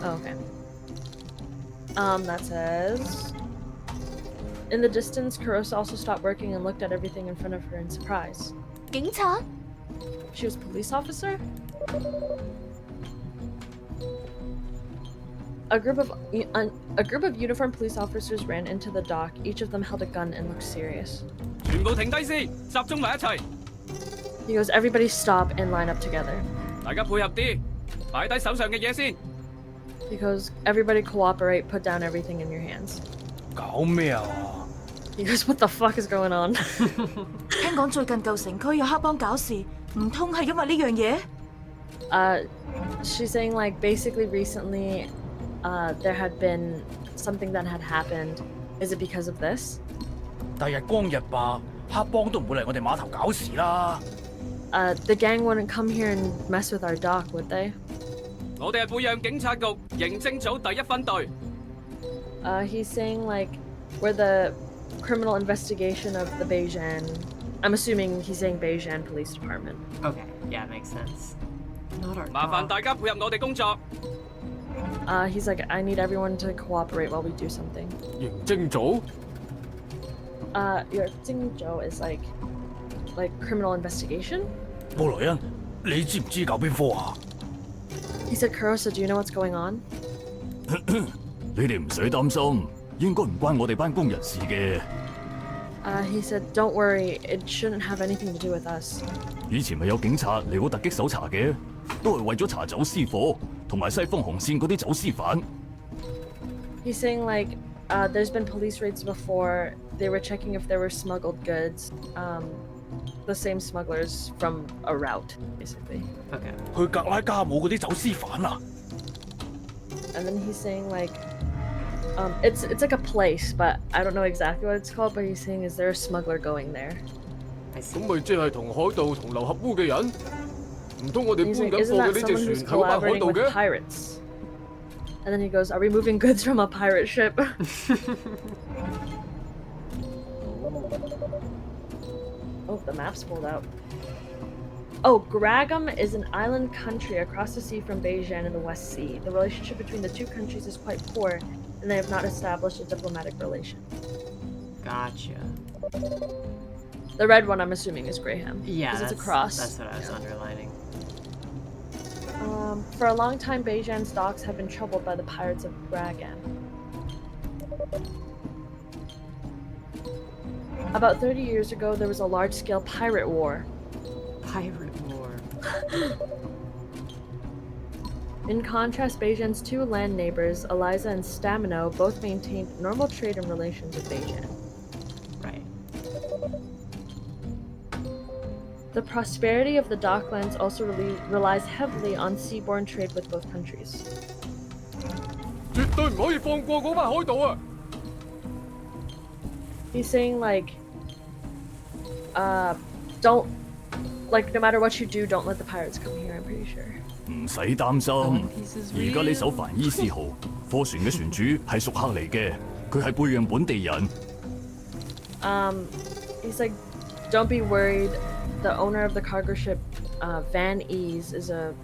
Oh, okay. That says... In the distance, Kurosa also stopped working and looked at everything in front of her in surprise. 警察？ She was a police officer? A group of uniformed police officers ran into the dock. Each of them held a gun and looked serious. 全部停低先，集中埋一齊， He goes, everybody stop and line up together. 大家配合啲，擺低手上嘅嘢先。 He goes, everybody cooperate, put down everything in your hands. 搞咩啊？ He goes, what the fuck is going on? 聽講最近舊城區有黑幫搞事，唔通係因為呢樣嘢？ She's saying like basically recently, there had been something that had happened. Is it because of this? 第日光日白，黑幫都唔會嚟我哋碼頭搞事啦。 The gang wouldn't come here and mess with our dock, would they? 我哋係貝壤警察局刑偵組第一分隊。He's saying like we're the criminal investigation of the Beijing. I'm assuming he's saying Beijing Police Department. Okay, yeah, makes sense. Not our 麻煩 dog. 大家配合我哋工作。He's like, I need everyone to cooperate while we do something. 刑偵組 Your Jingzhou is like criminal investigation? 布萊恩，你知唔知搞邊科啊？ He said, Kurosa, do you know what's going on? 你哋唔使擔心，應該唔關我哋班工人事嘅。He said, don't worry, it shouldn't have anything to do with us. 以前咪有警察嚟過突擊搜查嘅，都係為咗查走私貨同埋西方航線嗰啲走私犯。He's saying like, there's been police raids before. They were checking if there were smuggled goods. The same smugglers from a route, basically. Okay. 去格拉加姆嗰啲走私犯啊！ And then he's saying like, it's like a place, but I don't know exactly what it's called. But he's saying, is there a smuggler going there? 咁咪即係同海盜同流合污嘅人？唔通我哋 He's 搬 like, 緊 isn't 貨嘅 that 呢 someone 隻 who's 船係嗰班海 collaborating 盜 with 嘅？ pirates? And then he goes, are we moving goods from a pirate ship? Oh, the map's pulled out. Oh, Gragum is an island country across the sea from Beijing in the West Sea. The relationship between the two countries is quite poor, and they have not established a diplomatic relation. Gotcha. The red one, I'm assuming, is Graham. Yeah, because that's, it's a cross. that's what I was underlining. For a long time, Beijing's docks have been troubled by the pirates of Gragam. About 30 years ago, there was a large-scale pirate war. Pirate war. In contrast, Beijing's two land neighbors, Eliza and Stamino, both maintained normal trade and relations with Beijing. Right. The prosperity of the docklands also relies heavily on seaborne trade with both countries. 絕對唔可以放過嗰班海盜啊！ He's saying like, don't, like no matter what you do, don't let the pirates come here. I'm pretty sure. 唔使擔心，而家呢艘凡伊斯號貨船嘅船主係熟客嚟嘅，佢係貝壤本地人。He's like, don't be worried. The owner of the cargo ship, Van Ease, is a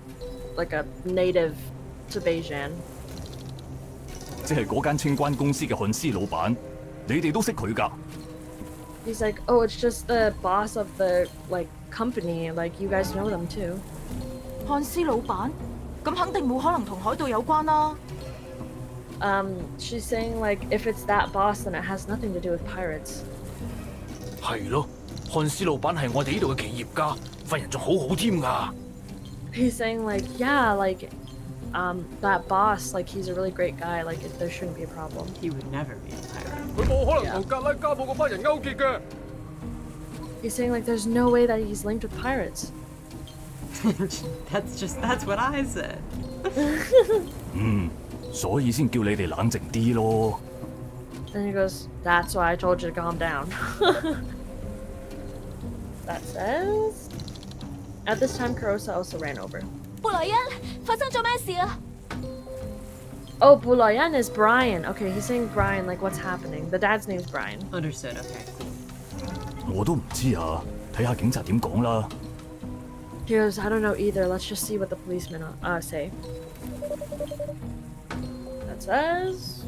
native to Beijing. 即係嗰間清關公司嘅漢斯老闆，你哋都識佢㗎。 He's like, oh, it's just the boss of the company. Like you guys know them too. 漢斯老闆，咁肯定冇可能同海盜有關啦。She's saying like, if it's that boss, then it has nothing to do with pirates. 係咯，漢斯老闆係我哋呢度嘅企業家，份人仲好好添㗎。He's saying like, yeah, like, that boss, like he's a really great guy. Like there shouldn't be a problem. He would never be a pirate. 佢冇可能同格拉加姆嗰班人勾結嘅。 He's saying like, there's no way that he's linked with pirates. That's what I said. 所以先叫你哋冷靜啲咯。 Then he goes, that's why I told you to calm down. That says, at this time, Kurosa also ran over. 布萊恩，發生咗咩事啊？ Oh, Bulayan is Brian. Okay, he's saying Brian, like what's happening. The dad's name's Brian. Understood. Okay, cool. 我都唔知啊，睇下警察點講啦。 He goes, I don't know either. Let's just see what the policemen say. That says,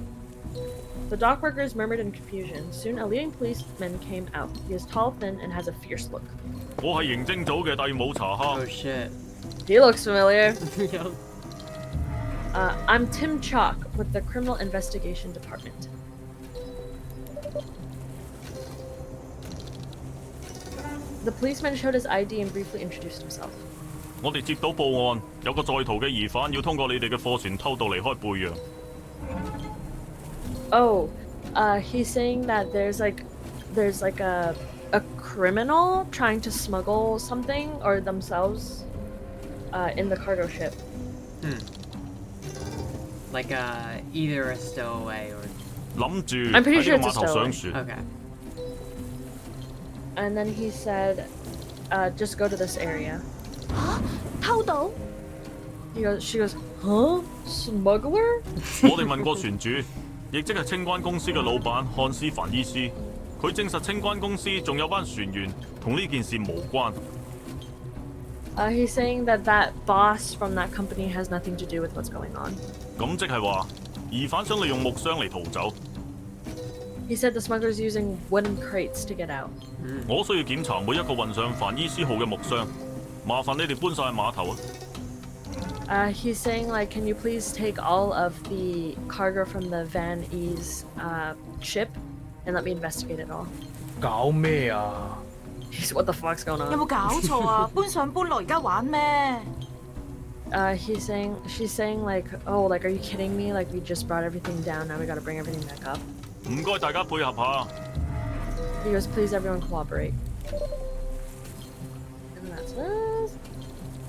the dock workers murmured in confusion. Soon, a leading policeman came out. He is tall, thin, and has a fierce look. 我係刑偵組嘅蒂姆查克。 Oh shit. He looks familiar. Yep. I'm Tim Chalk with the Criminal Investigation Department. The policeman showed his ID and briefly introduced himself. 我哋接到報案，有個在逃嘅疑犯要通過你哋嘅貨船偷渡離開貝壤。 Oh, he's saying that there's like a criminal trying to smuggle something or themselves in the cargo ship. Like either a stowaway or. 諗住 I'm pretty 喺 sure 呢個 it's 碼 a 頭 stowaway. 上船。 Okay. And then he said, just go to this area. 嚇，偷渡？ She goes, huh? Smuggler? 我哋問過船主，亦即係清關公司嘅老闆漢斯凡醫師，佢證實清關公司仲有班船員同呢件事無關。He's saying that boss from that company has nothing to do with what's going on. 咁即係話，疑犯想利用木箱嚟逃走。He said the smugglers using wooden crates to get out. 我需要檢查每一個運上凡伊斯號嘅木箱，麻煩你哋搬晒去碼頭啊！ He's saying like, can you please take all of the cargo from the Van E's ship and let me investigate it all? 搞咩啊？ What the fuck's going on? 有冇搞錯啊？搬上搬落而家玩咩？She's saying like, oh, like, are you kidding me? Like, we just brought everything down, now we gotta bring everything back up. 唔該大家配合下。He goes, please everyone cooperate. And that's it.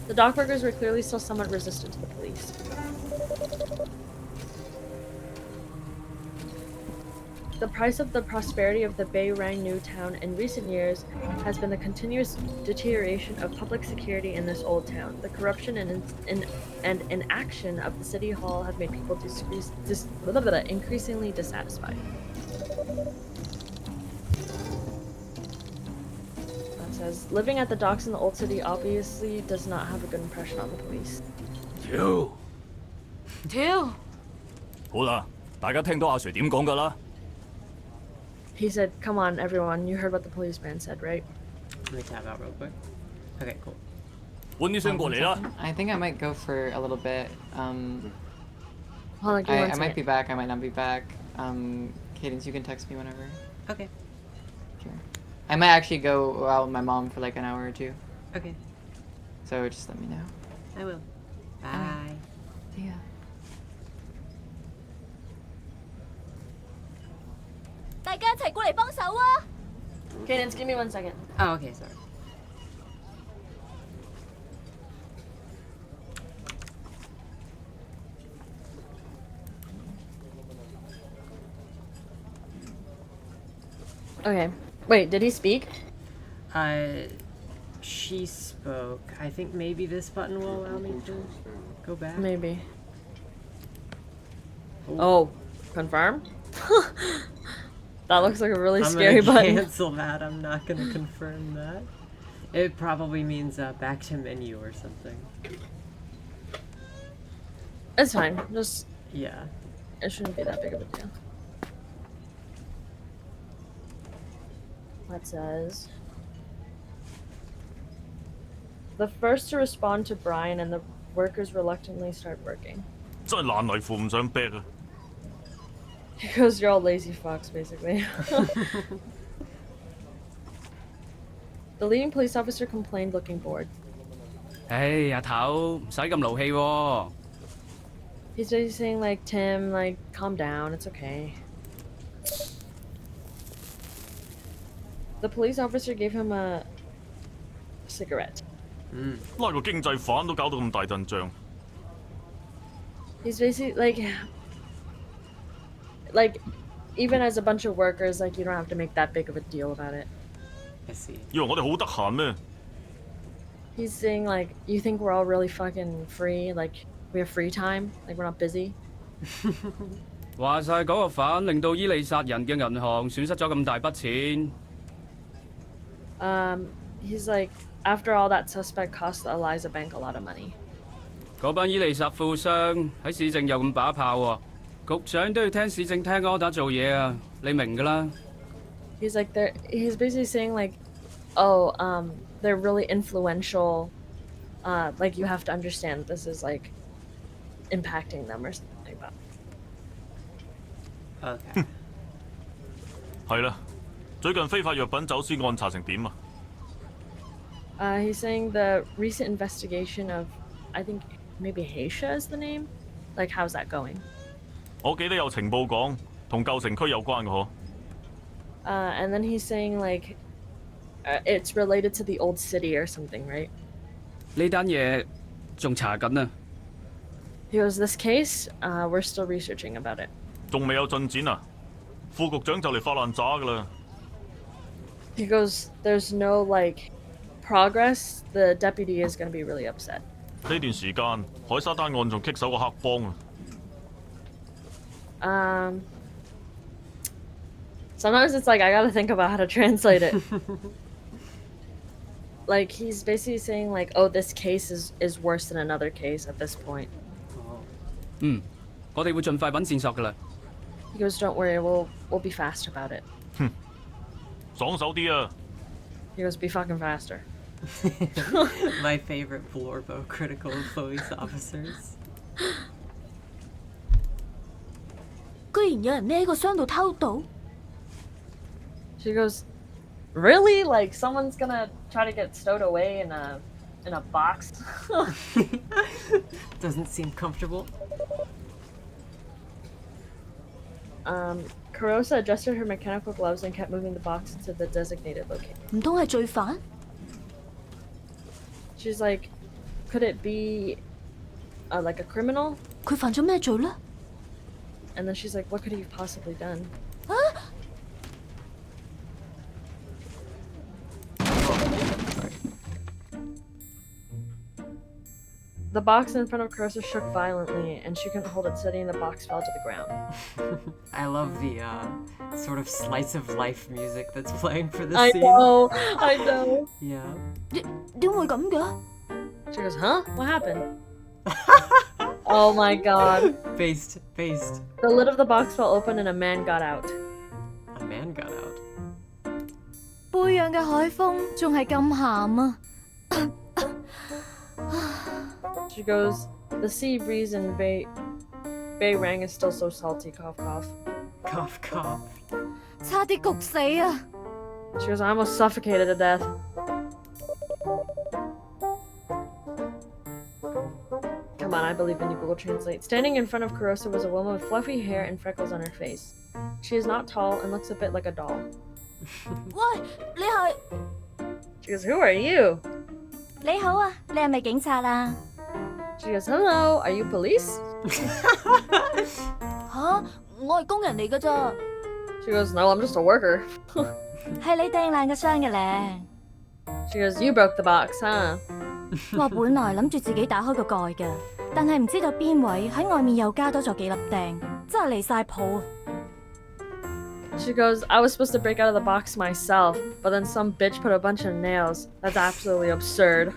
The dock workers were clearly still somewhat resistant to the police. The price of the prosperity of the Beirang new town in recent years has been the continuous deterioration of public security in this old town. The corruption and inaction of the city hall have made people increasingly dissatisfied. That says, living at the docks in the old city obviously does not have a good impression on the police. 屌！好啦，大家聽到阿 Sir 點講㗎啦。 He said, come on, everyone, you heard what the policeman said, right? Let me tab out real quick. Okay, cool. 換啲箱過嚟啦。 I think I might go for a little bit. Hold on, give me one I might second. be back, I might not be back. Cadence, you can text me whenever. Okay. Sure. I might actually go out with my mom for like an hour or two. Okay. So just let me know. I will. Bye. See ya. 大家一齊過嚟幫手啊 Cadence, give me 1 second. Oh, okay, sorry. Okay. Wait, did he speak? She spoke. I think maybe this button will allow me to go back. Maybe. Oh, confirm? That looks like a really scary I'm gonna button. cancel that. I'm not gonna confirm that. It probably means back to menu or something. It's fine. Just yeah. It shouldn't be that big of a deal. That says the first to respond to Brian and the workers reluctantly start working. 真係爛泥扶唔上壁啊！ Because you're all lazy fucks, basically. The leading police officer complained, looking bored. 唉，阿頭唔使咁勞氣喎。 He's basically saying like, Tim, like, calm down, it's okay. The police officer gave him a cigarette. 拉個經濟犯都搞到咁大陣仗。 He's basically like, even as a bunch of workers, like, you don't have to make that big of a deal about it. I see. 以為我哋好得閒咩？ He's saying like, you think we're all really fucking free? Like, we have free time? Like, we're not busy? 話晒嗰個犯令到伊利殺人嘅銀行損失咗咁大筆錢。He's like, after all, that suspect cost the Eliza Bank a lot of money. 嗰班伊利殺富商喺市政又咁把炮喎，局長都要聽市政聽 order 做嘢啊，你明㗎啦。He's like, he's basically saying like, oh, they're really influential. Like, you have to understand this is like impacting them or something like that. Okay. 係啦，最近非法藥品走私案查成點啊？ He's saying the recent investigation of, I think maybe Haisha is the name. Like, how's that going? 我記得有情報講同舊城區有關嘅嗬。 And then he's saying like, it's related to the old city or something, right? 呢單嘢仲查緊啊。He goes, this case, we're still researching about it. 仲未有進展啊？副局長就嚟發爛渣㗎啦。 He goes, there's no like progress. The deputy is going to be really upset. 呢段時間，海沙單案仲棘手個黑幫啊。Sometimes it's like I gotta think about how to translate it. Like he's basically saying like, oh, this case is worse than another case at this point. 我哋會盡快揾線索㗎啦。He goes, don't worry, we'll be fast about it. 爽手啲啊！ He goes, be fucking faster. My favorite Blorbo critical of police officers. 居然有人匿喺個箱度偷渡。She goes, really? Like someone's gonna try to get stowed away in a box? Doesn't seem comfortable. Kurosa adjusted her mechanical gloves and kept moving the box to the designated location. 唔通係罪犯？ She's like, could it be like a criminal? 佢犯咗咩罪呢？ And then she's like, what could he have possibly done? The box in front of Kurosa shook violently, and she couldn't hold it steady, and the box fell to the ground. I love the sort of slice of life music that's playing for the scene. I know. Yeah. 點會咁嘅？ She goes, huh? What happened? Oh my god. Based. The lid of the box fell open and a man got out. A man got out. 背氧嘅海風仲係咁鹹啊！ She goes, the sea breeze in Bay Rang is still so salty, cough cough. Cough cough. 差啲焗死啊！ She goes, I almost suffocated to death. Come on, I believe in you, Google Translate. Standing in front of Kurosa was a woman with fluffy hair and freckles on her face. She is not tall and looks a bit like a doll. 喂，你係？ She goes, who are you? 你好啊，你係咪警察啊？ She goes, hello, are you police? 吓，我係工人嚟㗎咋。 She goes, no, I'm just a worker. 係你掟爛個箱嘅咧。 She goes, you broke the box, huh? 我本來諗住自己打開個蓋嘅，但係唔知道邊位喺外面又加多咗幾粒釘，真係離晒譜啊！ She goes, I was supposed to break out of the box myself, but then some bitch put a bunch of nails. That's absolutely absurd.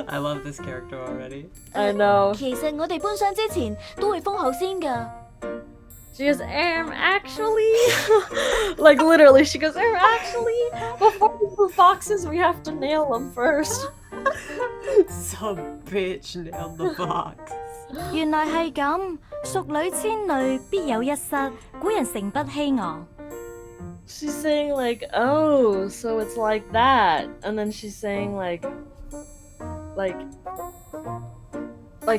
I love this character already. I know. 其實我哋搬箱之前都會封口先㗎。 She goes, actually, like literally, she goes, actually, before we move boxes, we have to nail them first. Some bitch nailed the box. 原來係咁，淑女千慮必有一失，古人誠不欺昂。 She's saying like, oh, so it's like that, and then she's saying like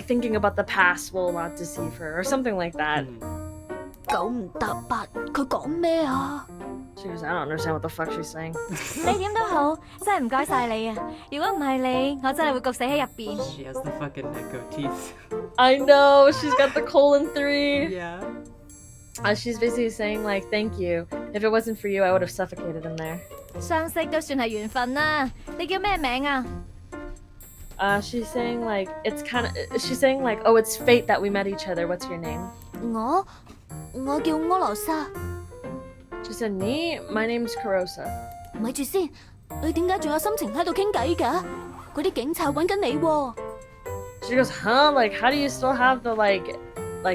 thinking about the past will not deceive her, or something like that. 九唔搭八，佢講咩啊？ She goes, I don't understand what the fuck she's saying. 你點都好，真係唔該晒你啊！如果唔係你，我真係會焗死喺入邊。 She has the fucking echo teeth. I know, she's got the colon 3. Yeah. She's basically saying like, thank you. If it wasn't for you, I would have suffocated in there. 相識都算係緣分啦。你叫咩名啊？ She's saying like, she's saying like, oh, it's fate that we met each other. What's your name? 我叫柯羅莎。 She said, me? My name's Kurosa. 咪住先，你點解仲有心情喺度傾偈㗎？嗰啲警察揾緊你喎。 She goes, huh? Like, how do you still have the like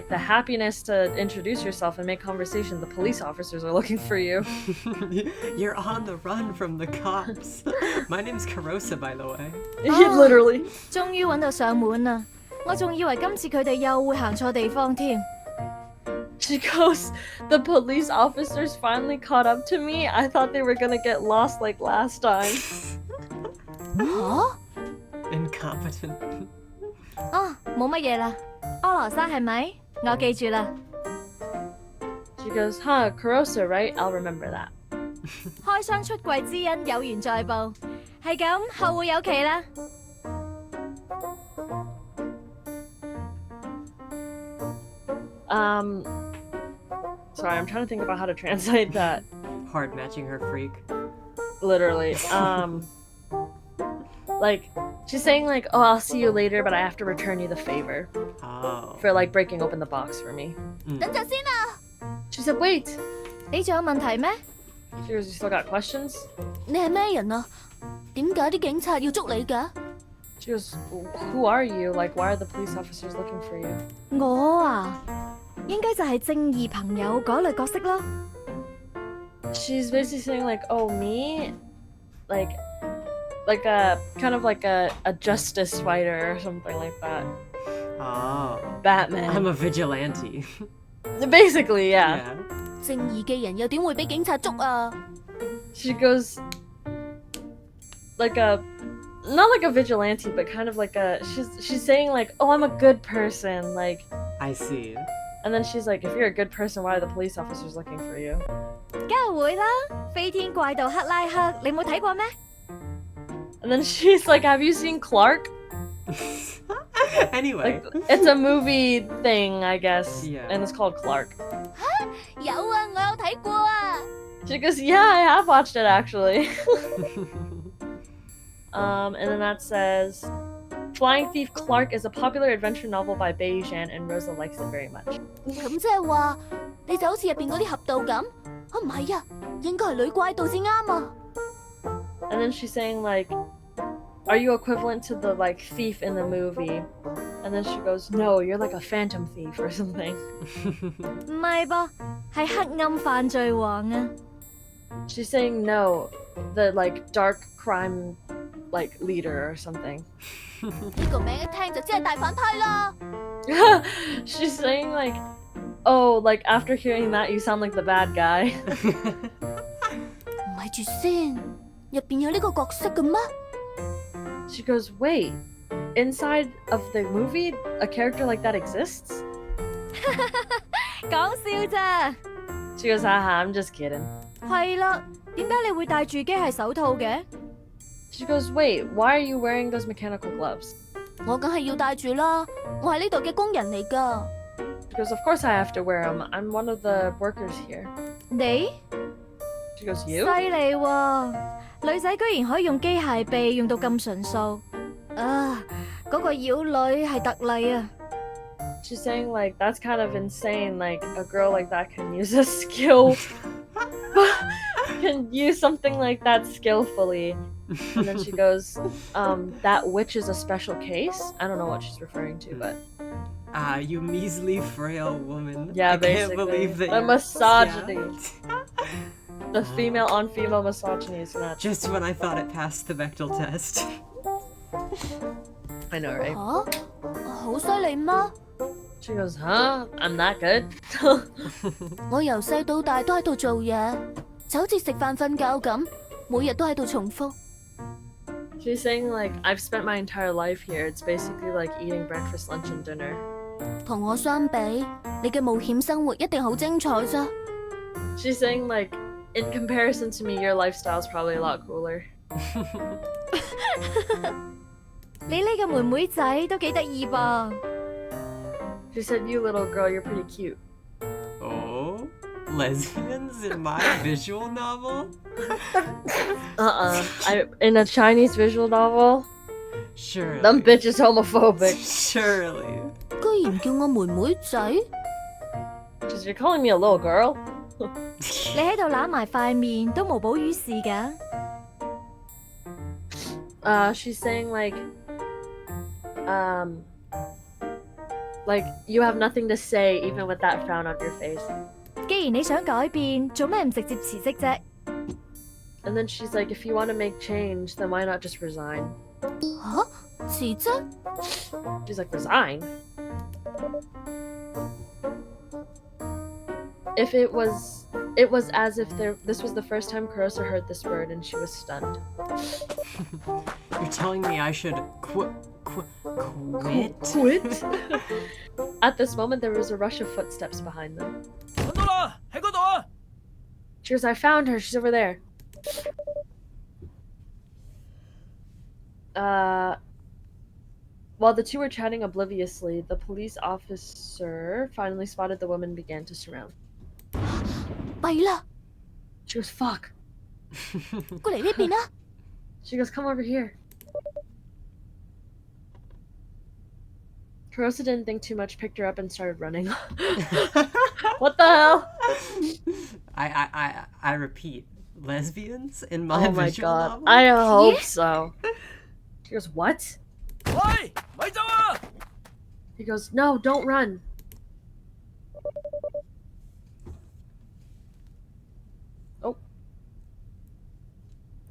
the happiness to introduce yourself and make conversation? The police officers are looking for you. You're on the run from the cops. My name's Kurosa, by the way. Literally. 終於揾到上門啦！我仲以為今次佢哋又會行錯地方添。 She goes, the police officers finally caught up to me. I thought they were gonna get lost like last time. Incompetent. 冇乜嘢啦。柯羅莎係咪？我記住啦。 She goes, huh, Kurosa, right? I'll remember that. 開箱出櫃之恩有緣在報，係咁，後會有期啦。 Sorry, I'm trying to think about how to translate that. Hard matching her freak. Literally. Like, She's saying like, oh, I'll see you later, but I have to return you the favor. Oh. For like breaking open the box for me. 等陣先啊！ She said, wait. 你仲有問題咩？ She goes, you still got questions? 你係咩人啊？點解啲警察要捉你㗎？ She goes, who are you? Like, why are the police officers looking for you? 我啊，應該就係正義朋友嗰類角色咯。She's basically saying like, oh, me? Like a, kind of like a justice fighter or something like that. Oh. Batman. I'm a vigilante. Basically, yeah. 正義嘅人又點會俾警察捉啊？ She goes, like a, not like a vigilante, but kind of like a, she's saying like, oh, I'm a good person, like. I see. And then she's like, if you're a good person, why are the police officers looking for you? 梗係會啦，飛天怪盜克拉克，你冇睇過咩？ And then she's like, have you seen Clark? Anyway. Like, it's a movie thing, I guess. Yeah. And it's called Clark. 嚇，有啊，我有睇過啊。 She goes, yeah, I have watched it actually. And then that says, Flying Thief Clark is a popular adventure novel by Beijing and Rosa likes it very much. 咁即係話，你就好似入邊嗰啲俠盜咁？啊唔係啊，應該係女怪盜先啱啊。 And then she's saying like, are you equivalent to the like thief in the movie? And then she goes, no, you're like a phantom thief or something. 唔係噃，係黑暗犯罪王啊。 She's saying no, the like dark crime like leader or something. 呢個名一聽就知係大反派啦。She's saying like, oh, like after hearing that you sound like the bad guy. 咪住先，入邊有呢個角色嘅咩？ She goes, wait, inside of the movie, a character like that exists? 講笑咋？ She goes, haha, I'm just kidding. 係啦，點解你會戴住機械手套嘅？ She goes, wait, why are you wearing those mechanical gloves? 我梗係要戴住啦，我係呢度嘅工人嚟㗎。 She goes, of course I have to wear them. I'm one of the workers here. 你？ She goes, you? 犀利喎！女仔居然可以用機械臂用到咁純熟。啊，嗰個妖女係特例啊！ She's saying like, that's kind of insane. Like a girl like that can use a skill, can use something like that skillfully. And then she goes, that witch is a special case. I don't know what she's referring to, but. Ah, you measly frail woman. Yeah, I basically. can't believe that the you- misogyny. Yeah. The female on female misogyny is not. Just when I thought it passed the Bechdel test. I know, right? 嚇，好犀利咩？ She goes, huh? I'm that good? 我由細到大都喺度做嘢，就好似食飯瞓覺咁，每日都喺度重複。 She's saying like, I've spent my entire life here. It's basically like eating breakfast, lunch, and dinner. 同我相比，你嘅冒險生活一定好精彩啫。 She's saying like, in comparison to me, your lifestyle's probably a lot cooler. 你呢個妹妹仔都幾得意噃。 She said, you little girl, you're pretty cute. Oh? Lesbians in my visual novel? In a Chinese visual novel? Surely. Them bitches homophobic. Surely. 居然叫我妹妹仔？ Because you're calling me a little girl? 你喺度揦埋塊面都無補於事㗎。 She's saying like you have nothing to say even with that frown on your face. 既然你想改變，做咩唔直接辭職啫？ And then she's like, if you want to make change, then why not just resign? 嚇？辭職？ She's like, resign? If it was as if this was the first time Kurosa heard this word and she was stunned. You're telling me I should quit? Quit? At this moment, there was a rush of footsteps behind them. Cheers, I found her. She's over there. While the two were chatting obliviously, the police officer finally spotted the woman and began to surround. 弊啦！ She goes, fuck. 過嚟呢邊啦！ She goes, come over here. Carosa didn't think too much, picked her up, and started running. What the hell? I repeat, lesbians in my Oh my visual god. novel? I hope so. She goes, what? He goes, no, don't run. Oh.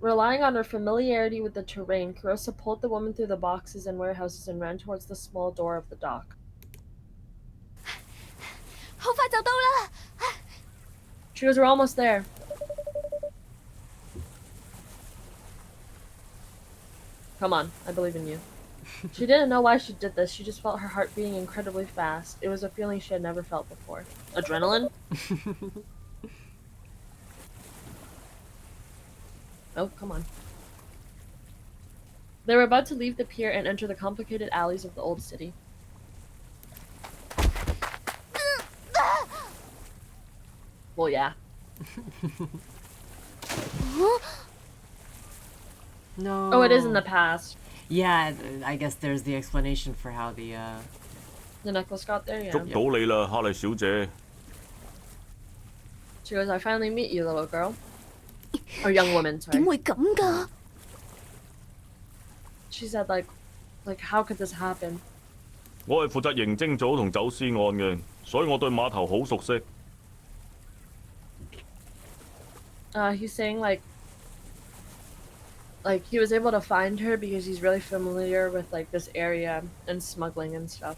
Relying on her familiarity with the terrain, Carosa pulled the woman through the boxes and warehouses and ran towards the small door of the dock. 好快就到啦！ She goes, we're almost there. Come on, I believe in you. She didn't know why she did this. She just felt her heart beating incredibly fast. It was a feeling she had never felt before. Adrenaline? Oh, come on. They were about to leave the pier and enter the complicated alleys of the old city. Well, yeah. No. Oh, it is in the past. Yeah, I guess there's the explanation for how the necklace got there, yeah. 捉到你啦，哈利小姐。 She goes, I finally meet you, little girl. Or young woman, sorry. 點會咁㗎？ She said, like, how could this happen? 我係負責刑偵組同走私案嘅，所以我對碼頭好熟悉。 He's saying, like, he was able to find her because he's really familiar with, like, this area and smuggling and stuff.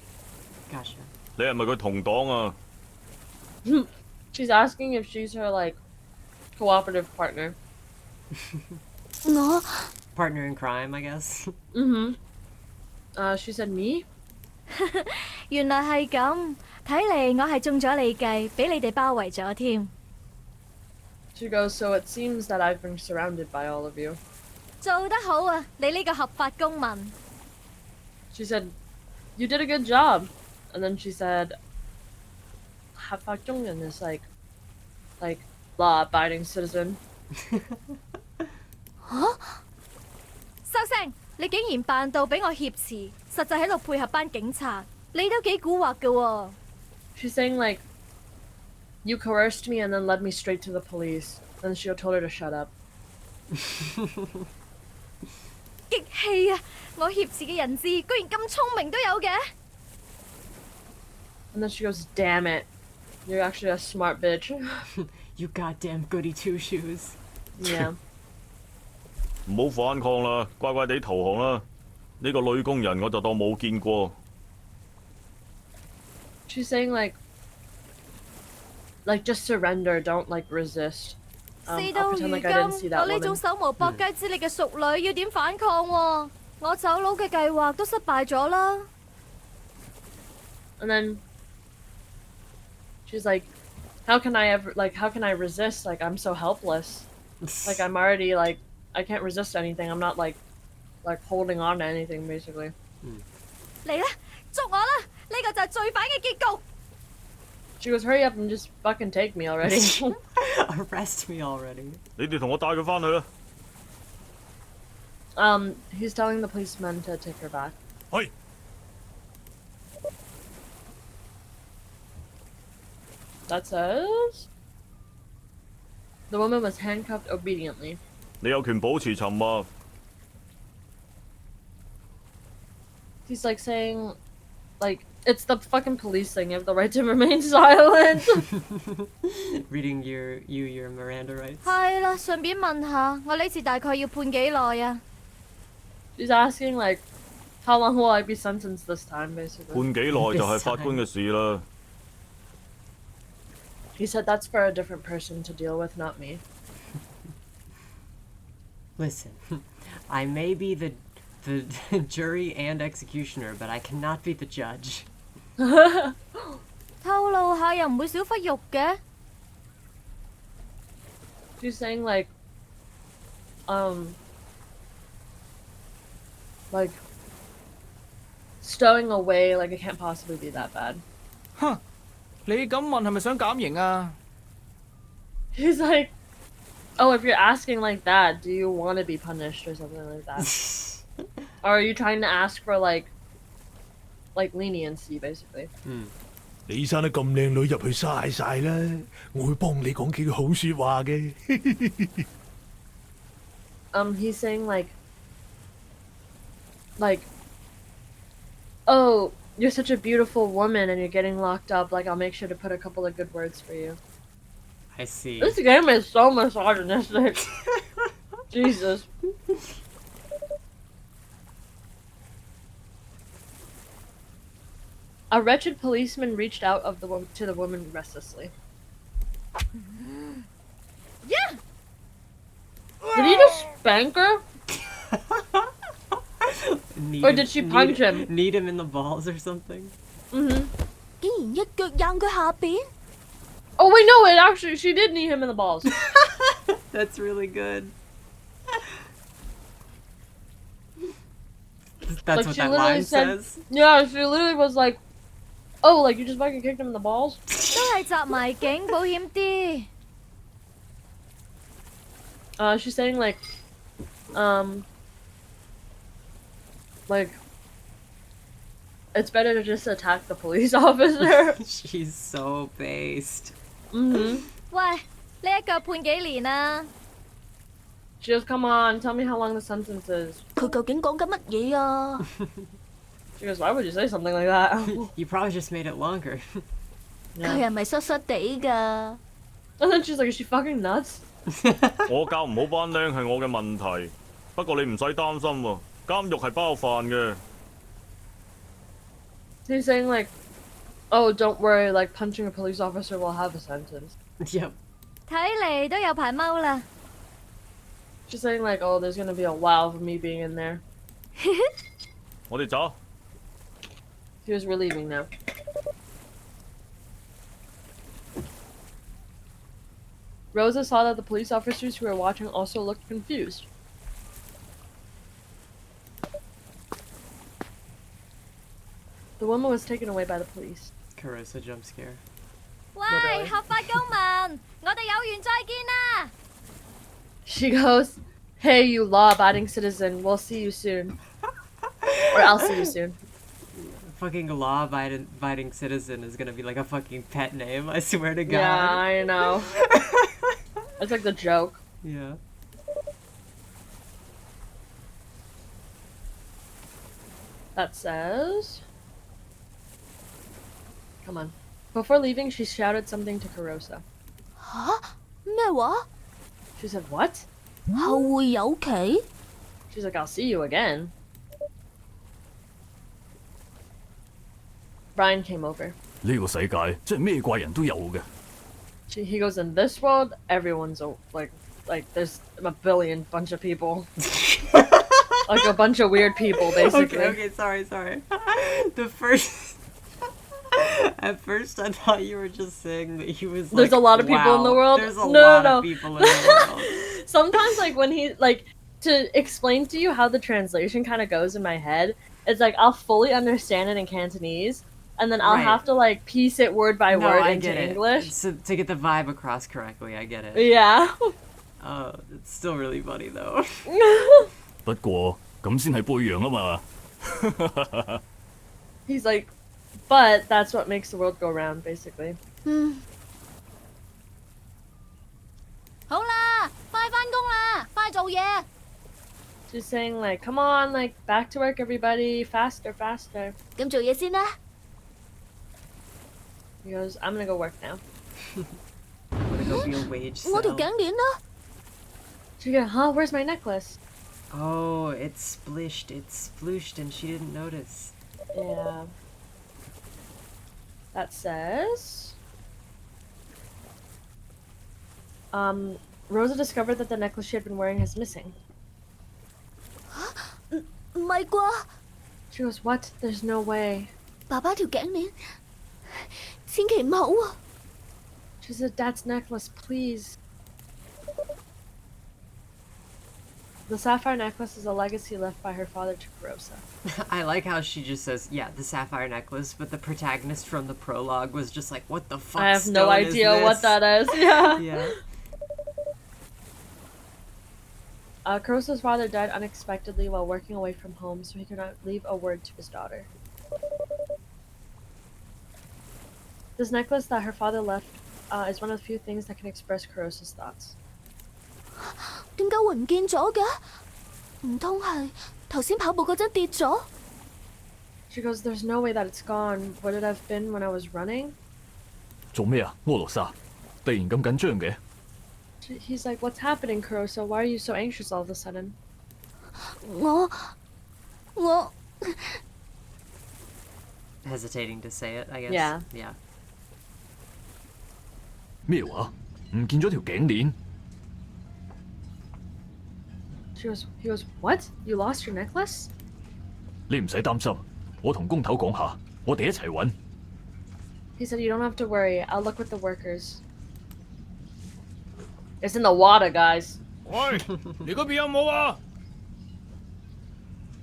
Gotcha. 你係咪佢同黨啊？ She's asking if she's her, like, cooperative partner. Partner in crime, I guess. Mm-hmm. She said, me? 原來係咁，睇嚟我係中咗你計，俾你哋包圍咗添。 She goes, so it seems that I've been surrounded by all of you. 做得好啊，你呢個合法公民。 She said, you did a good job. And then she said, 合法公民 is like law-abiding citizen. 嚇！收聲！你竟然扮到俾我挾持，實際喺度配合班警察，你都幾蠱惑㗎喎。 She's saying, like, you coerced me and then led me straight to the police. And she told her to shut up. 激氣啊！我挾持嘅人質居然咁聰明都有嘅。 And then she goes, damn it. You're actually a smart bitch. You goddamn goody two-shoes. Yeah. 唔好反抗啦，乖乖地投降啦。呢個女工人我就當冇見過。 She's saying, like, just surrender, don't, like, resist. 事到 I'll 如 pretend 今， like I didn't see that 我呢種 woman. 手無搏雞之力嘅淑女要點反抗喎？我走佬嘅計劃都失敗咗啦。 And then she's like, how can I resist? Like, I'm so helpless. Like, I'm already, like, I can't resist anything. I'm not, like holding on to anything, basically. 嚟啦，捉我啦！呢個就係罪犯嘅結局。 She goes, hurry up and just fucking take me already. Arrest me already. 你哋同我帶佢翻去啦。He's telling the policeman to take her back. 係。 That says the woman was handcuffed obediently. 你有權保持沉默。 He's like saying, like, it's the fucking police thing. You have the right to remain silent. Reading your Miranda rights. 係啦，順便問下，我呢次大概要判幾耐啊？ She's asking, like, how long will I be sentenced this time, basically. 判幾耐就係法官嘅事啦。 He said that's for a different person to deal with, not me. Listen, I may be the jury and executioner, but I cannot be the judge. 透露下又唔會少忽肉嘅。 She's saying, like, like, stowing away, like, it can't possibly be that bad. 哼，你咁問係咪想減刑啊？ He's like, oh, if you're asking like that, do you want to be punished or something like that? Or are you trying to ask for, like, like leniency basically. 你生得咁靚女入去嘥晒啦，我會幫你講幾句好説話嘅。He's saying like, oh, you're such a beautiful woman and you're getting locked up. Like, I'll make sure to put a couple of good words for you. I see. This game is so misogynistic. Jesus. A wretched policeman reached out to the woman restlessly. Yeah. Did he just spank her? Or did she punch him? Kneed him in the balls or something? Mm-hmm. 竟然一腳扔佢下邊。Oh wait, no, it actually she did knee him in the balls. That's really good. That's like, what she that literally line says. Yeah, she literally was like, oh, like you just fucking kicked him in the balls? 都係集埋警保險啲。She's saying like, it's better to just attack the police officer. She's so based. Mm-hmm. 喂，呢一腳判幾年啊？ She goes, come on, tell me how long the sentence is. 佢究竟講緊乜嘢啊？ She goes, why would you say something like that? You probably just made it longer. 佢係咪濕濕地㗎？ And then she's like, is she fucking nuts? 我教唔好班僆係我嘅問題，不過你唔使擔心喎，監獄係包飯嘅。He's saying like, oh, don't worry, like punching a police officer will have a sentence. Yep. 睇嚟都有排踎啦。 She's saying like, oh, there's gonna be a while of me being in there. 我哋走。 He was relieving now. Rosa saw that the police officers who were watching also looked confused. The woman was taken away by the police. Carissa jump scare. 喂，合法公民，我哋有緣再見啦！ She goes, hey, you law-abiding citizen, we'll see you soon. Or I'll see you soon. Fucking law-abiding citizen is gonna be like a fucking pet name, I swear to God. Yeah, I know. It's like the joke. Yeah. That says... Come on. Before leaving, she shouted something to Carissa. 吓？咩話？ She said, what? 後會有期？ She's like, I'll see you again. Brian came over. 呢個世界真係咩怪人都有嘅。He goes, in this world, everyone's like there's a billion bunch of people. Like a bunch of weird people, basically. Okay, sorry. The first... At first, I thought you were just saying that he was like, there's a lot of people in the world. There's a lot of people in the world. Sometimes, like, when he, like, to explain to you how the translation kind of goes in my head, it's like, I'll fully understand it in Cantonese, and then I'll have to, like, piece it word by word into English. So, to get the vibe across correctly, I get it. Yeah. It's still really funny, though. 不過咁先係背陽啊嘛。He's like, but that's what makes the world go round, basically. 好啦，快返工啦，快做嘢。 She's saying like, come on, like, back to work, everybody, faster. 咁做嘢先啦。 He goes, I'm gonna go work now. I'm gonna go be a wage cell. 我條頸鏈啦。 She goes, huh? Where's my necklace? Oh, it's splooshed, and she didn't notice. Yeah. That says... Rosa discovered that the necklace she had been wearing is missing. 唔係啩？ She goes, what? There's no way. 爸爸條頸鏈，千祈唔好啊！ She said, Dad's necklace, please. The sapphire necklace is a legacy left by her father to Carissa. I like how she just says, yeah, the sapphire necklace, but the protagonist from the prologue was just like, what the fuck? I have no idea what that is. Yeah. Yeah. Carissa's father died unexpectedly while working away from home, so he could not leave a word to his daughter. This necklace that her father left is one of the few things that can express Kurosa's thoughts. 點解會唔見咗嘅？唔通係頭先跑步嗰陣跌咗？ She goes, "There's no way that it's gone. Would it have been when I was running?" 做咩啊，柯羅莎？突然咁緊張嘅？ He's like, "What's happening, Kurosa? Why are you so anxious all of a sudden?" 我 Hesitating to say it, I guess. Yeah. Yeah. 咩話？唔見咗條頸鏈？ He goes, "What? You lost your necklace?" 你唔使擔心，我同工頭講下，我哋一齊揾。 He said, "You don't have to worry. I'll look with the workers." It's in the water, guys. 喂，你嗰邊有冇啊？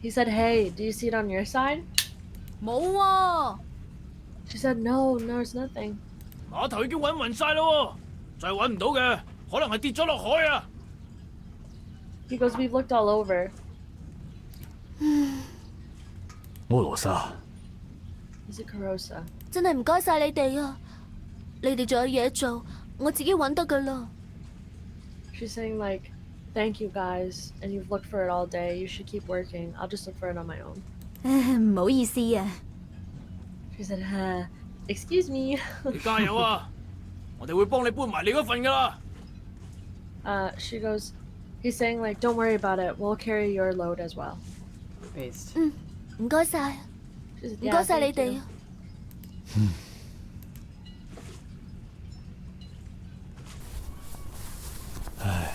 He said, "Hey, do you see it on your side?" 冇喎。 She said, "No, there's nothing." 碼頭已經揾暈晒咯，就係揾唔到嘅，可能係跌咗落海啊！ He goes, "We've looked all over." 柯羅莎， He said, "Kurosa." 真係唔該晒你哋啊！你哋仲有嘢做，我自己揾得噶啦。 She's saying like, "Thank you guys, and you've looked for it all day. You should keep working. I'll just look for it on my own." 唔好意思啊。 She said, "Excuse me." 你加油啊！我哋會幫你搬埋你嗰份噶啦。She goes, he's saying like, "Don't worry about it. We'll carry your load as well." Based. 唔該晒，唔該晒你哋。唉，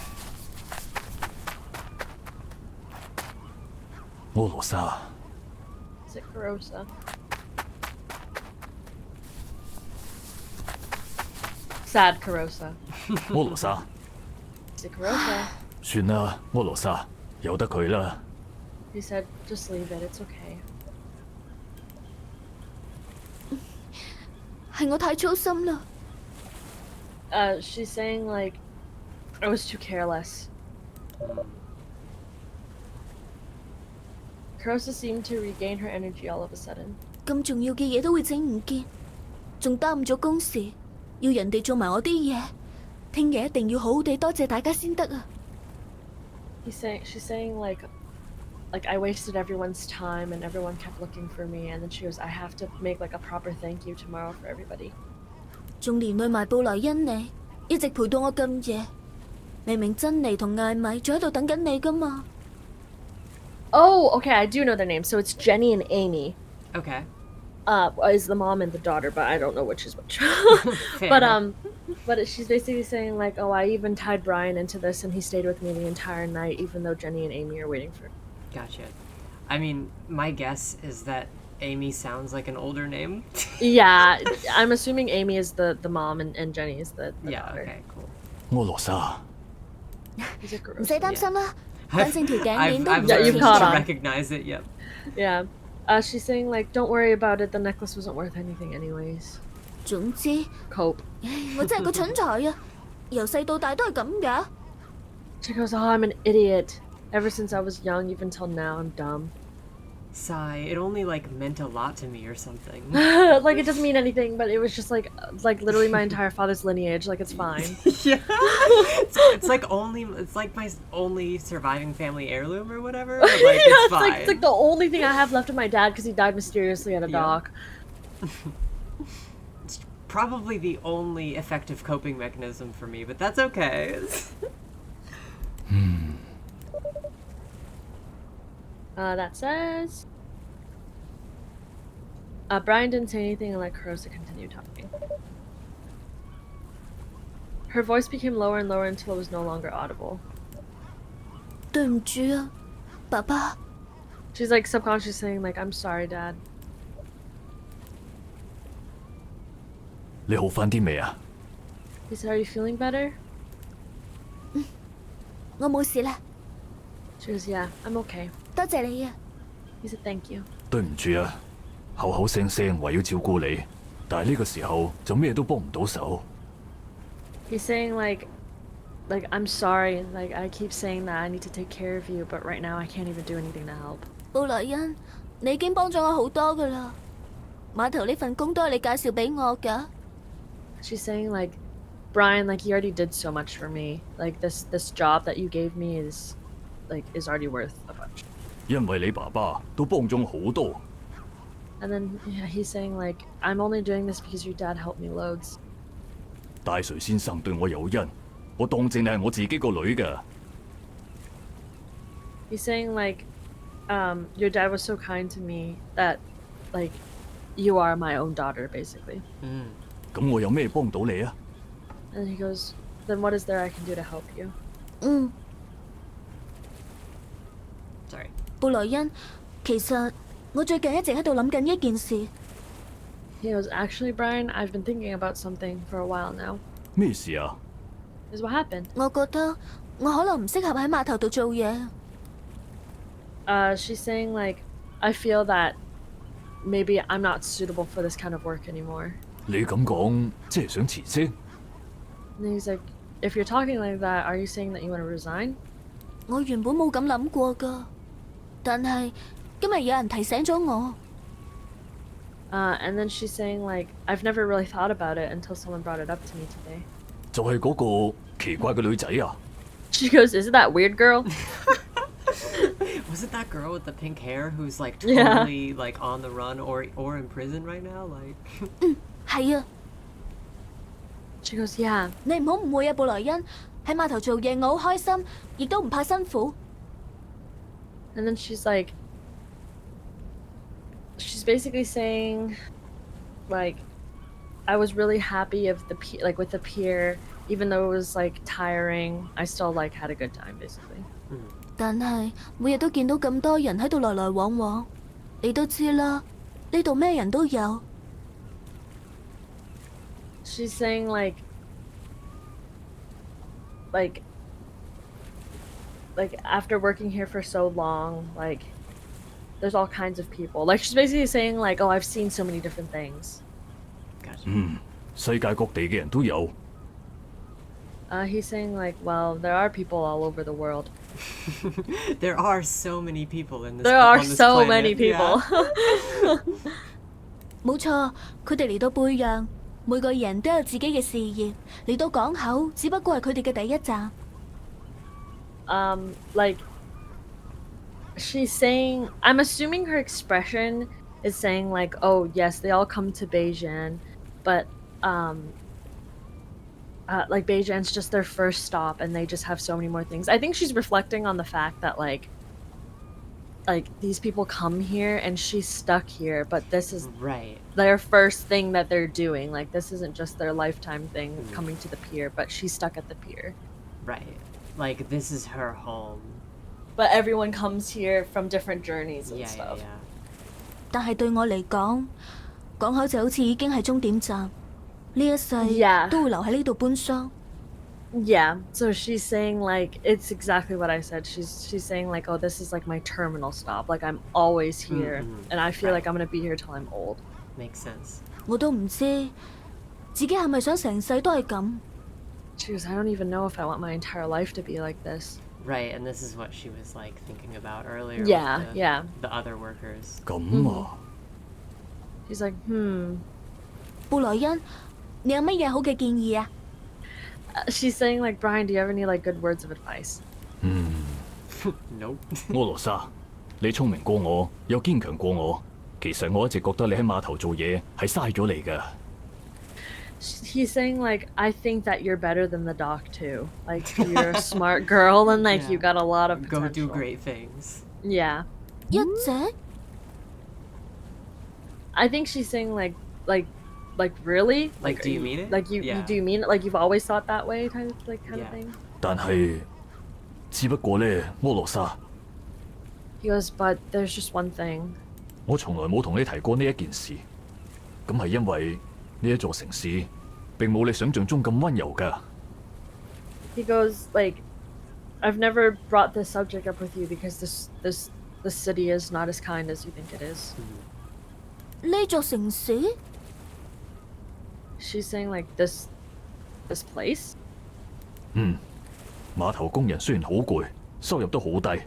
柯羅莎。 Is it Kurosa? Sad Kurosa. 柯羅莎。 Is it Kurosa? 算啦，柯羅莎，由得佢啦。 He said, "Just leave it. It's okay." 係我太粗心啦。She's saying like, "I was too careless." Kurosa seemed to regain her energy all of a sudden. 咁重要嘅嘢都會整唔見，仲耽誤咗工時，要人哋做埋我啲嘢。聽日一定要好好地多謝大家先得啊！ She's saying like I wasted everyone's time and everyone kept looking for me, and then she goes, "I have to make like a proper thank you tomorrow for everybody." 仲連累埋布萊恩你，一直陪到我咁夜。明明珍妮同艾米仲喺度等緊你噶嘛。 Oh, okay, I do know their names. So it's Jenny and Amy. Okay. Is the mom and the daughter, but I don't know which is which. But she's basically saying like, "Oh, I even tied Brian into this, and he stayed with me the entire night, even though Jenny and Amy are waiting for." Gotcha. I mean, my guess is that Amy sounds like an older name. Yeah, I'm assuming Amy is the mom and Jenny is the daughter. Okay, cool. 柯羅莎，唔使擔心啦，反正條頸鏈都唔 Yeah, you've caught on. Recognize it, yep. Yeah. She's saying like, "Don't worry about it. The necklace wasn't worth anything anyways." 總之 Cope. 我真係個蠢材啊！由細到大都係咁㗎。 She goes, "Oh, I'm an idiot. Ever since I was young, even till now, I'm dumb." Sigh. It only like meant a lot to me or something. Like it doesn't mean anything, but it was just like literally my entire father's lineage. Like it's fine. Yeah. It's like my only surviving family heirloom or whatever. But, like Yeah, it's fine. it's like the only thing I have left of my dad because he died mysteriously at a dock. It's probably the only effective coping mechanism for me, but that's okay. That says... Brian didn't say anything and let Kurosa continue talking. Her voice became lower and lower until it was no longer audible. 對唔住啊，爸爸。 She's like subconsciously saying like, "I'm sorry, Dad." 你好返啲未啊？ He said, "Are you feeling better?" 我冇事啦。 She goes, "Yeah, I'm okay." 多謝你啊。 He said, "Thank you." 對唔住啊，口口聲聲話要照顧你，但係呢個時候就咩都幫唔到手。 He's saying like, "I'm sorry. Like I keep saying that I need to take care of you, but right now I can't even do anything to help." 布萊恩，你已經幫咗我好多噶啦。碼頭呢份工都係你介紹俾我㗎。She's saying like, Brian, like you already did so much for me. Like this job that you gave me is already worth a bunch. 因為你爸爸都幫咗我好多。And then yeah, he's saying like, I'm only doing this because your dad helped me loads. 大瑞先生對我有恩，我當正你係我自己個女㗎。He's saying like, your dad was so kind to me that, like, you are my own daughter, basically. 咁我有咩幫到你啊？ And he goes, then what is there I can do to help you? Sorry. 布萊恩，其實我最近一直喺度諗緊一件事。He goes, actually, Brian, I've been thinking about something for a while now. 咩事啊？ Is what happened? 我覺得我可能唔適合喺碼頭度做嘢。She's saying like, I feel that maybe I'm not suitable for this kind of work anymore. 你咁講，即係想辭職？ And he's like, if you're talking like that, are you saying that you want to resign? 我原本冇咁諗過㗎，但係今日有人提醒咗我。And then she's saying like, I've never really thought about it until someone brought it up to me today. 就係嗰個奇怪嘅女仔啊！ She goes, is it that weird girl? Was it that girl with the pink hair who's like Yeah. totally like on the run or in prison right now? Like 係啊。She goes, yeah. 你唔好誤會啊，布萊恩。喺碼頭做嘢，我好開心，亦都唔怕辛苦。And then she's like, she's basically saying, like, I was really happy of with the pier, even though it was like tiring. I still like had a good time, basically. 但係每日都見到咁多人喺度來來往往，你都知啦，呢度咩人都有。She's saying like after working here for so long, like there's all kinds of people. Like she's basically saying like, oh, I've seen so many different things. Gotcha. 世界各地嘅人都有。He's saying like, well, there are people all over the world. there are so many people in this. There are on this so planet. many people. 冇錯，佢哋嚟到貝洋，每個人都有自己嘅事業，嚟到港口只不過係佢哋嘅第一站。Like she's saying, I'm assuming her expression is saying like, oh yes, they all come to Beijing, but like Beijing's just their first stop and they just have so many more things. I think she's reflecting on the fact that like these people come here and she's stuck here, but this is right their first thing that they're doing. Like this isn't just their lifetime thing coming to the pier, but she's stuck at the pier. Right. Like this is her home. But everyone comes here from different journeys and stuff. 但係對我嚟講，港口就好似已經係終點站，呢一世都會留喺呢度搬箱。Yeah, so she's saying like it's exactly what I said. She's saying like, oh, this is like my terminal stop. Like I'm always here, and I feel like I'm gonna be here till I'm old. Makes sense. 我都唔知自己係咪想成世都係咁。She goes, I don't even know if I want my entire life to be like this. Right, and this is what she was like thinking about earlier. Yeah, with yeah. The other workers. 咁啊。He's like, 布萊恩，你有乜嘢好嘅建議啊？ She's saying like, Brian, do you have any like good words of advice? Nope. 柯羅莎，你聰明過我，又堅強過我。其實我一直覺得你喺碼頭做嘢係嘥咗你㗎。He's saying like, I think that you're better than the doc too. Like you're a smart girl and like you got a lot of potential. Go do great things. Yeah. 一姐？ I think she's saying like really? Like, do you mean it? Like you do you mean it? Like you've always thought that way kind of thing? 但係，只不過咧，柯羅莎， He goes, but there's just one thing. 我從來冇同你提過呢一件事。咁係因為呢一座城市並冇你想象中咁溫柔㗎。He goes like, I've never brought this subject up with you because this city is not as kind as you think it is. 呢座城市？ She's saying like this place? 碼頭工人雖然好攰，收入都好低，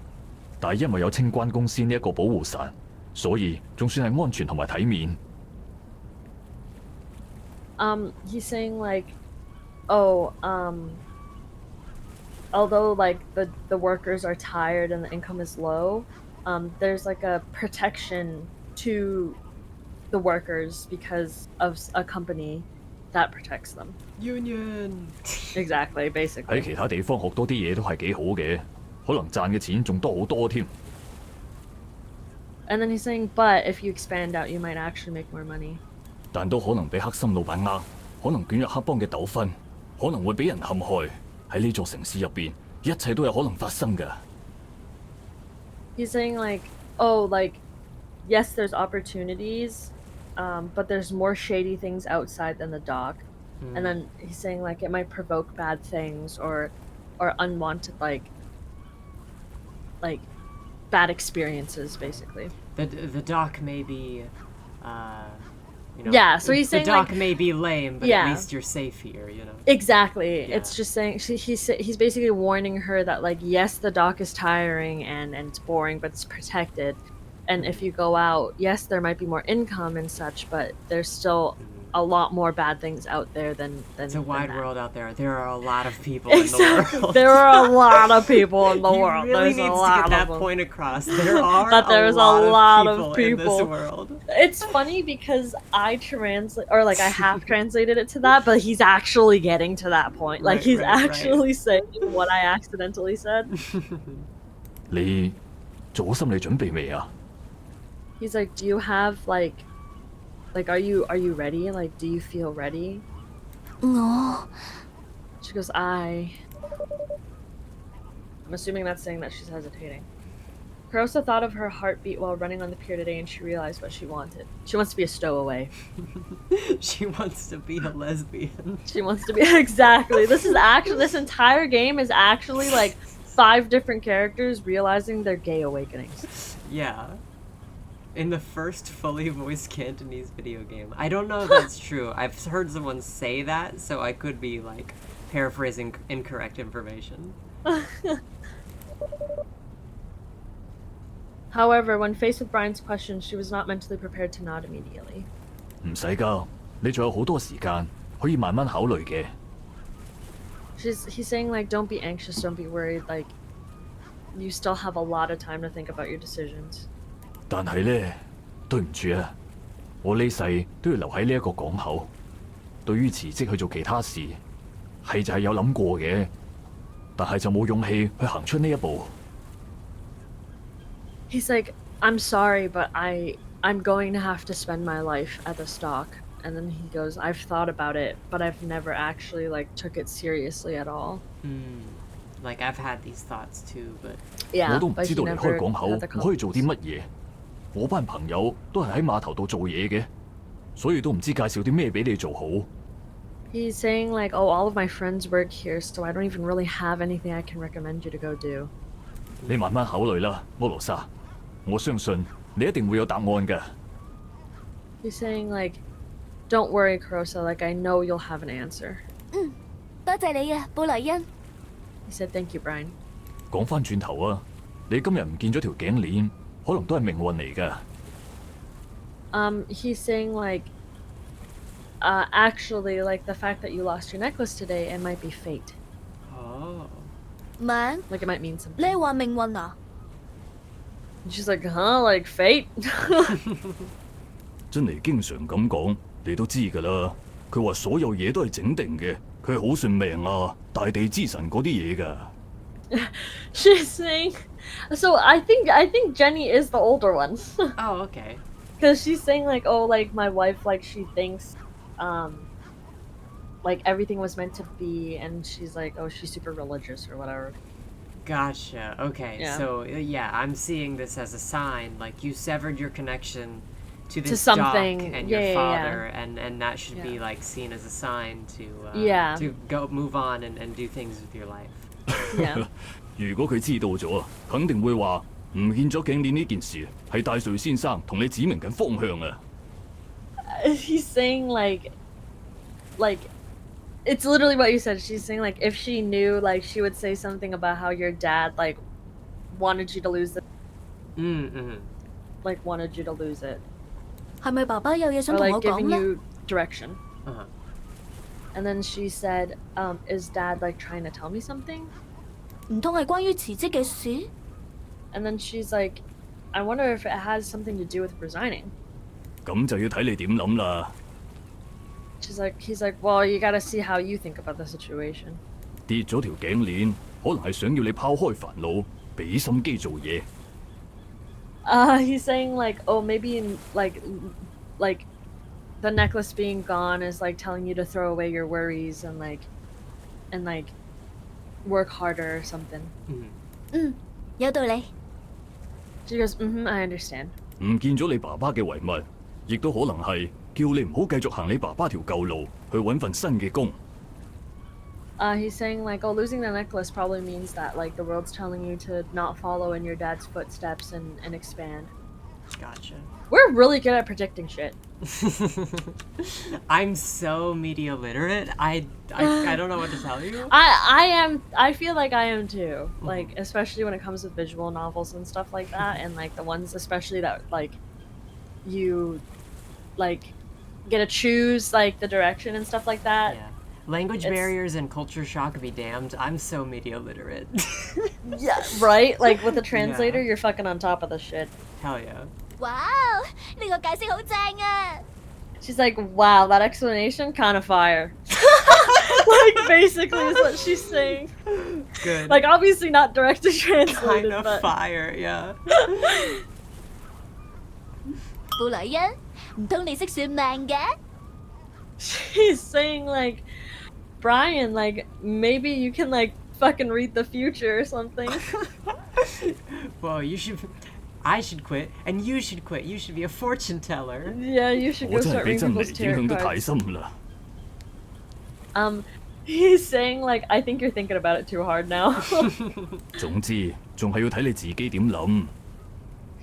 但係因為有清關公司呢一個保護傘，所以仲算係安全同埋體面。He's saying like, oh, although like the workers are tired and the income is low, there's like a protection to the workers because of a company that protects them. Union. Exactly, 喺 basically. 其他地方學多啲嘢都係幾好嘅，可能賺嘅錢仲多好多添。And then he's saying, but if you expand out, you might actually make more money. 但都可能俾黑心老闆呃，可能捲入黑幫嘅糾紛，可能會俾人陷害。喺呢座城市入邊，一切都有可能發生㗎。He's saying like, oh, like, yes, there's opportunities, but there's more shady things outside than the dock. And then he's saying like it might provoke bad things or unwanted like bad experiences basically. The dock may be, you know. Yeah, so he's saying the dock like, may be lame, but yeah. at least you're safe here, you know. Exactly. Yeah. It's just saying he's basically warning her that like yes, the dock is tiring and it's boring, but it's protected. And if you go out, yes, there might be more income and such, but there's still a lot more bad things out there than It's a wide world out there. There are a lot of people exactly. in the world. There are a lot of people in the world. He really there's needs a lot to get that of them. point across. There are that there's a lot of people people in this world. It's funny because I translate or like I half translated it to that, but he's actually getting to that point. Like he's actually saying what I accidentally said. 你做好心理準備未啊？ He's like, do you have like are you ready? Like, do you feel ready? No. She goes, I'm assuming that's saying that she's hesitating. Kurosa thought of her heartbeat while running on the pier today and she realized what she wanted. She wants to be a stowaway. She wants to be a lesbian. She wants to be exactly. This entire game is actually like 5 different characters realizing their gay awakenings. Yeah. In the first fully voiced Cantonese video game. I don't know if that's true. I've heard someone say that, so I could be like paraphrasing incorrect information. However, when faced with Brian's question, she was not mentally prepared to nod immediately. 唔使㗎，你仲有好多時間，可以慢慢考慮嘅。He's saying like, don't be anxious, don't be worried. Like, you still have a lot of time to think about your decisions. 但係呢，對唔住啊，我呢世都要留喺呢一個港口。對於辭職去做其他事，係就係有諗過嘅，但係就冇勇氣去行出呢一步。He's like, I'm sorry, but I'm going to have to spend my life at the stock. And then he goes, I've thought about it, but I've never actually like took it seriously at all. Like I've had these thoughts too, but 我都唔 but 知 he 道離開 never 港口 had the 我可以做啲乜嘢。我班朋友都係喺碼頭度做嘢嘅，所以都唔知介紹啲咩俾你做好。He's saying like, oh, all of my friends work here, so I don't even really have anything I can recommend you to go do. 你慢慢考慮啦，摩羅莎。我相信你一定會有答案㗎。He's saying like, don't worry, Kurosa. Like I know you'll have an answer. 多謝你啊，布萊恩。He said, thank you, Brian. 講返轉頭啊，你今日唔見咗條頸鏈，可能都係命運嚟㗎。He's saying like, actually, like the fact that you lost your necklace today, it might be fate. Oh. Man? Like it might mean something. 你話命運啊？ She's like, huh? Like fate? 真係經常咁講，你都知㗎啦。佢話所有嘢都係整定嘅，佢係好信命啊、大地之神嗰啲嘢㗎。She's saying, so I think Jenny is the older one. Oh, okay. Because she's saying like, oh, like my wife, like she thinks, like everything was meant to be, and she's like, oh, she's super religious or whatever. Gotcha. Okay. Yeah. So yeah, I'm seeing this as a sign. Like you severed your connection to this something. dock and Yeah, your yeah, father, yeah. and that should be Yeah. like seen as a sign to Yeah. to go move on and do things with your life. Yeah. 如果佢知道咗，肯定會話唔見咗頸鏈呢件事係大瑞先生同你指明緊方向啊。He's saying like, it's literally what you said. She's saying like, if she knew, like she would say something about how your dad like wanted you to lose it. Like wanted you to lose it. 係咪爸爸有嘢想 Or 同 like 我講 giving 呢？ you direction. And then she said, is Dad like trying to tell me something? 唔通係關於辭職嘅事？ And then she's like, I wonder if it has something to do with resigning. 咁就要睇你點諗啦。He's like, well, you gotta see how you think about the situation. 跌咗條頸鏈，可能係想要你拋開煩惱，俾心機做嘢。He's saying like, oh, maybe like the necklace being gone is like telling you to throw away your worries and like work harder or something. 有道理。 She goes, I understand. 唔見咗你爸爸嘅遺物，亦都可能係叫你唔好繼續行你爸爸條舊路，去揾份新嘅工。He's saying like, oh, losing the necklace probably means that like the world's telling you to not follow in your dad's footsteps and expand. Gotcha. We're really good at predicting shit. I'm so media literate. I don't know what to tell you. I feel like I am too. Like especially when it comes to visual novels and stuff like that, and like the ones especially that like you like get to choose like the direction and stuff like that. Yeah. Language barriers and culture shock be damned. I'm so media literate. Yeah, right? Like with a translator, you're fucking on top of the shit. Hell yeah. Wow，呢個解釋好正啊！ She's like, wow, that explanation kind of fire. Like basically is what she's saying. Good. Like obviously not directly translated, Kind of but fire, yeah. 布萊恩，唔通你識算命嘅？ she's saying like, Brian, like maybe you can like fucking read the future or something. Well, I should quit, and you should quit. You should be a fortune teller. Yeah, you should go start reading people's tarot cards. 啦。He's saying like, I think you're thinking about it too hard now. 總之，仲係要睇你自己點諗。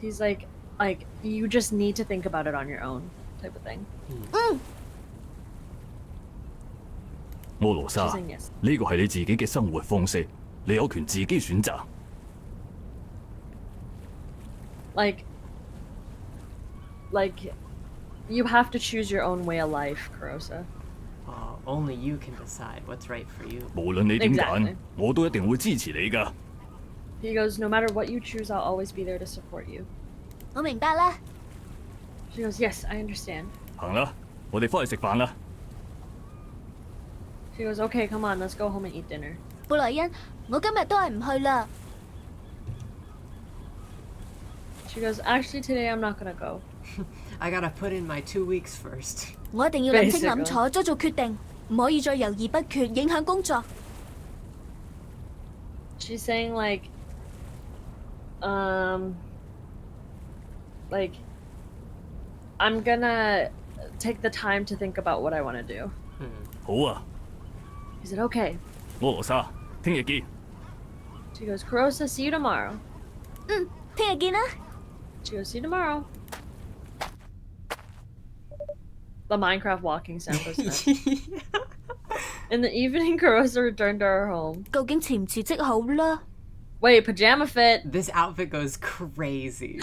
He's like you just need to think about it on your own, type of thing. 柯羅莎，呢個係你自己嘅生活方式，你有權自己選擇。Like, you have to choose your own way of life, Kurosa. Only you can decide what's right for you. 無論你點揀，我都一定會支持你㗎。 He goes, no matter what you choose, I'll always be there to support you. 我明白啦。 She goes, yes, I understand. 行啦，我哋返去食飯啦。 She goes, okay, come on, let's go home and eat dinner. 布萊恩，我今日都係唔去啦。 She goes, actually, today I'm not gonna go. I gotta put in my 2 weeks first. 我一定要諗清諗楚，再做決定，唔可以再猶豫不決，影響工作。 She's saying like, I'm gonna take the time to think about what I want to do. 好啊。 He said, okay. 柯羅莎，聽日見。 She goes, Kurosa, see you tomorrow. 聽日見啦。 She goes, see you tomorrow. The Minecraft walking sound goes nuts. In the evening, Kurosa returned to her home. 究竟辭唔辭職好啦？ Wait, pajama fit. This outfit goes crazy.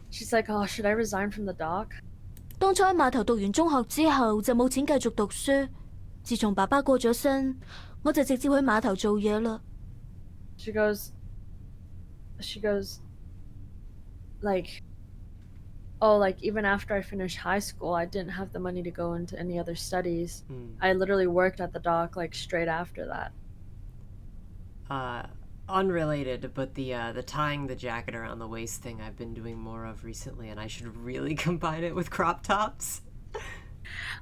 She's like, oh, should I resign from the dock? 當初喺碼頭讀完中學之後就冇錢繼續讀書，自從爸爸過咗身，我就直接去碼頭做嘢啦。 She goes, like, oh, like even after I finished high school, I didn't have the money to go into any other studies. I literally worked at the dock like straight after that. Unrelated, but the tying the jacket around the waist thing I've been doing more of recently, and I should really combine it with crop tops.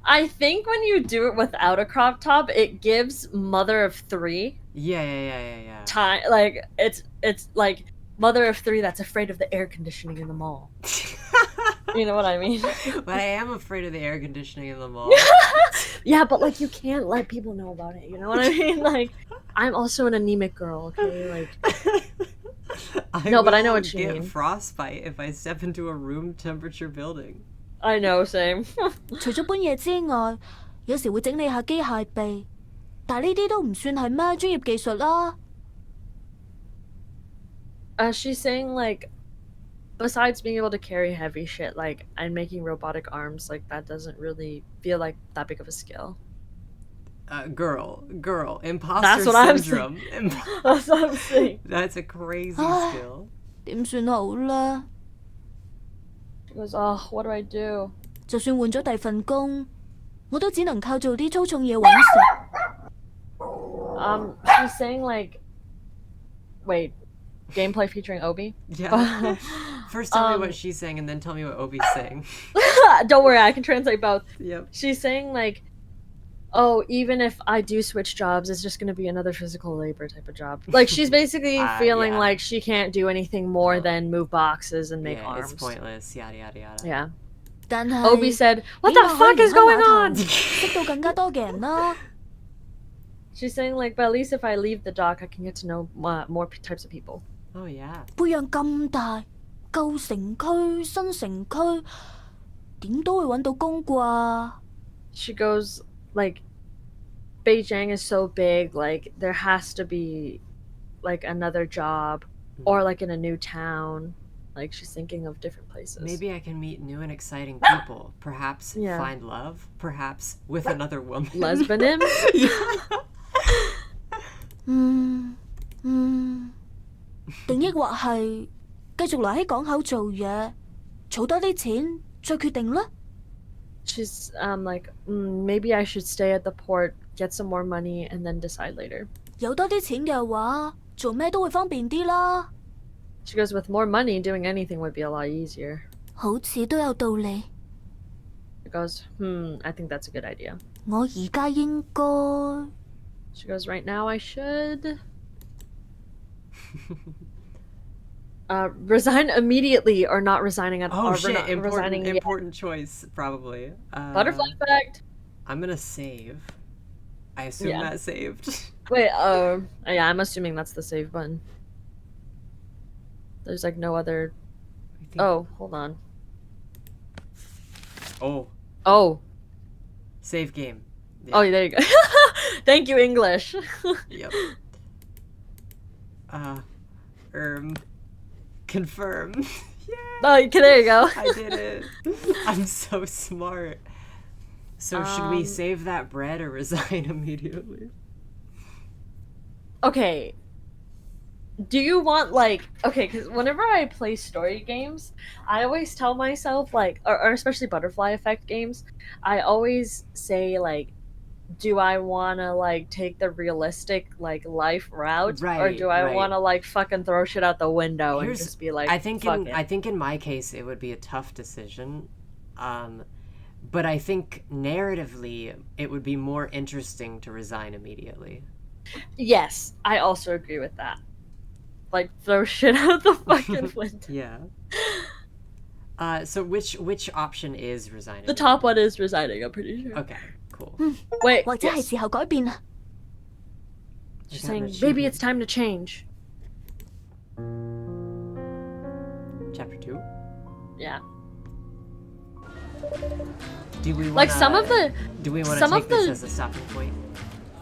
I think when you do it without a crop top, it gives mother of three. Yeah. Like it's like mother of three that's afraid of the air conditioning in the mall. You know what I mean? But I am afraid of the air conditioning in the mall. Yeah, but like you can't let people know about it. You know what I mean? Like I'm also an anemic girl. Okay, like no, but I know what you mean. I get frostbite if I step into a room temperature building. I know, same. 除咗搬嘢之外，有時會整理下機械臂，但呢啲都唔算係咩專業技術啦。She's saying like, besides being able to carry heavy shit, like, and making robotic arms, like that doesn't really feel like that big of a skill. girl, imposter syndrome. That's what I'm saying. That's a crazy skill. 點算好咧？ She goes, oh, what do I do? 就算換咗第份工，我都只能靠做啲粗重嘢揾食。She's saying like, wait, gameplay featuring Obi? Yeah. First tell me what she's saying and then tell me what Obi's saying. Don't worry, I can translate both. Yep. She's saying like, oh, even if I do switch jobs, it's just gonna be another physical labor type of job. Like she's basically feeling like she can't do anything more than move boxes and make arms. It's pointless, yada yada yada. Yeah. 但係 Obi said, what the fuck is going on? 識到更加多嘅人啦。 She's saying like, but at least if I leave the dock, I can get to know more types of people. Oh yeah. 貝陽咁大，舊城區、新城區，點都會揾到工啩？ She goes like, Beijing is so big, like there has to be like another job or like in a new town. Like she's thinking of different places. Maybe I can meet new and exciting people. Perhaps find love. Perhaps with another woman. Lesbianism? Yeah. 定抑或係繼續留喺港口做嘢，儲多啲錢再決定啦。 She's like, maybe I should stay at the port, get some more money, and then decide later. 有多啲錢嘅話，做咩都會方便啲啦。 She goes, with more money, doing anything would be a lot easier. 好似都有道理。 She goes, I think that's a good idea. 我而家應該 She goes, right now I should resign immediately or not resigning at all. Oh shit, resigning important choice, probably. Butterfly effect. I'm gonna save. I assume that saved. Wait, yeah, I'm assuming that's the save button. There's like no other... Oh, hold on. Oh. Save game. Yeah. Oh, there you go. Thank you, English. Yep. Confirm. Oh, there you go. I did it. I'm so smart. So should we save that bread or resign immediately? Okay. Do you want like... Okay, because whenever I play story games, I always tell myself like... Or especially butterfly effect games, I always say like, do I want to like take the realistic like life route, or do I want to like fucking throw shit out the window and just be like, I think in my case it would be a tough decision, but I think narratively it would be more interesting to resign immediately. Yes, I also agree with that. Like throw shit out the fucking window. Yeah. So which option is resigning? The top one is resigning. I'm pretty sure. Okay. Cool. Wait, 或者係時候改變啦。 She's saying, maybe it's time to change. Chapter 2? Yeah. Do we wanna, like some of the... Do we want to take this as a stopping point?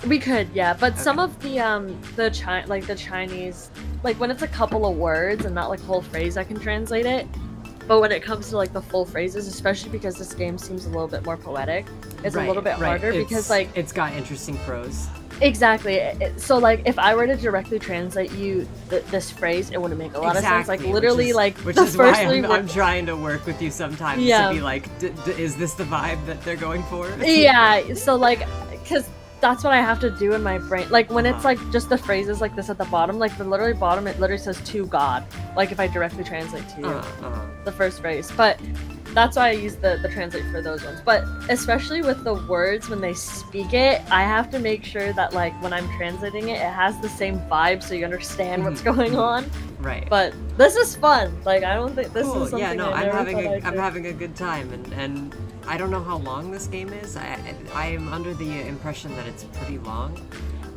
We could, yeah, but some of the Chinese, like when it's a couple of words and not like a whole phrase, I can translate it. But when it comes to like the full phrases, especially because this game seems a little bit more poetic, it's a little bit harder because like it's got interesting prose. Exactly. So like if I were to directly translate you this phrase, it wouldn't make a lot of sense. Like literally, which is why I'm trying to work with you sometimes to be like, is this the vibe that they're going for? Yeah. So like, because that's what I have to do in my brain. Like when it's like just the phrases like this at the bottom, like the literally bottom, it literally says to God. Like if I directly translate to you, the first phrase. But that's why I use the translate for those ones. But especially with the words when they speak it, I have to make sure that like when I'm translating it, it has the same vibe so you understand what's going on. Right. But this is fun. Like I don't think this is something. Yeah, no, I'm having a good time, and I don't know how long this game is. I am under the impression that it's pretty long.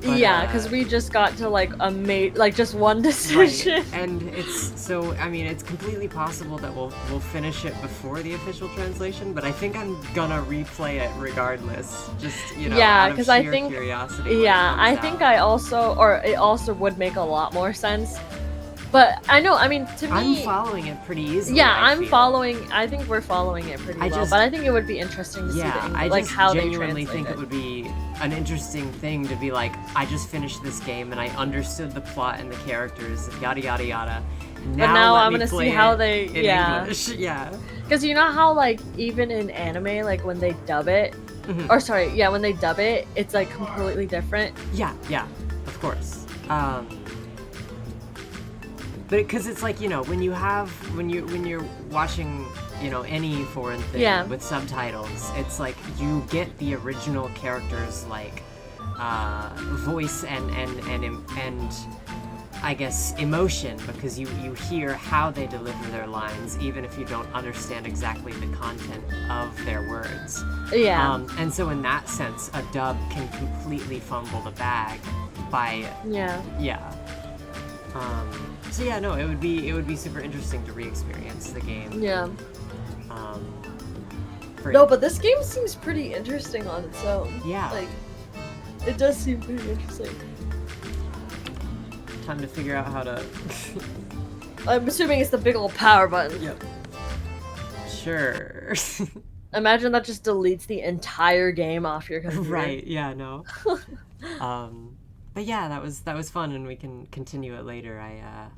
But, yeah, because we just got to like just one decision. Right. And it's completely possible that we'll finish it before the official translation, but I think I'm gonna replay it regardless. Just out of sheer curiosity. Yeah, I think it also would make a lot more sense But I know, I mean, to me... I'm following it pretty easily. Yeah, I think we're following it pretty well. But I think it would be interesting to see how they genuinely think it would be an interesting thing to be like, I just finished this game and I understood the plot and the characters, yada yada yada. Now I'm gonna see how they... English. Yeah. Because you know how, like, even in anime, like, when they dub it... Or, sorry, yeah, when they dub it, it's, like, completely different. Yeah, of course. But because it's like, you know, when you're watching, you know, any foreign thing with subtitles, it's like you get the original characters like voice and I guess emotion, because you hear how they deliver their lines even if you don't understand exactly the content of their words. Yeah. And so in that sense, a dub can completely fumble the bag by so yeah, no, it would be super interesting to re-experience the game. Yeah. No, but this game seems pretty interesting on its own. Yeah. Like, it does seem pretty interesting. Time to figure out how to... I'm assuming it's the big old power button. Yep. Sure. Imagine that just deletes the entire game off your computer. Right, yeah, no. But yeah, that was fun, and we can continue it later.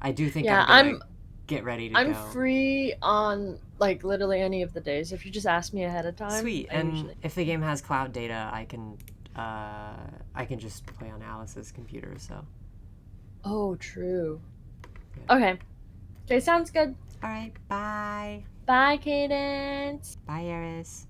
I do think I'm gonna get ready to go. I'm free on like literally any of the days. If you just ask me ahead of time. Sweet. And if the game has cloud data, I can just play on Alice's computer. So. Oh, true. Yeah. Okay, sounds good. All right. Bye. Bye, Cadence. Bye, Eris.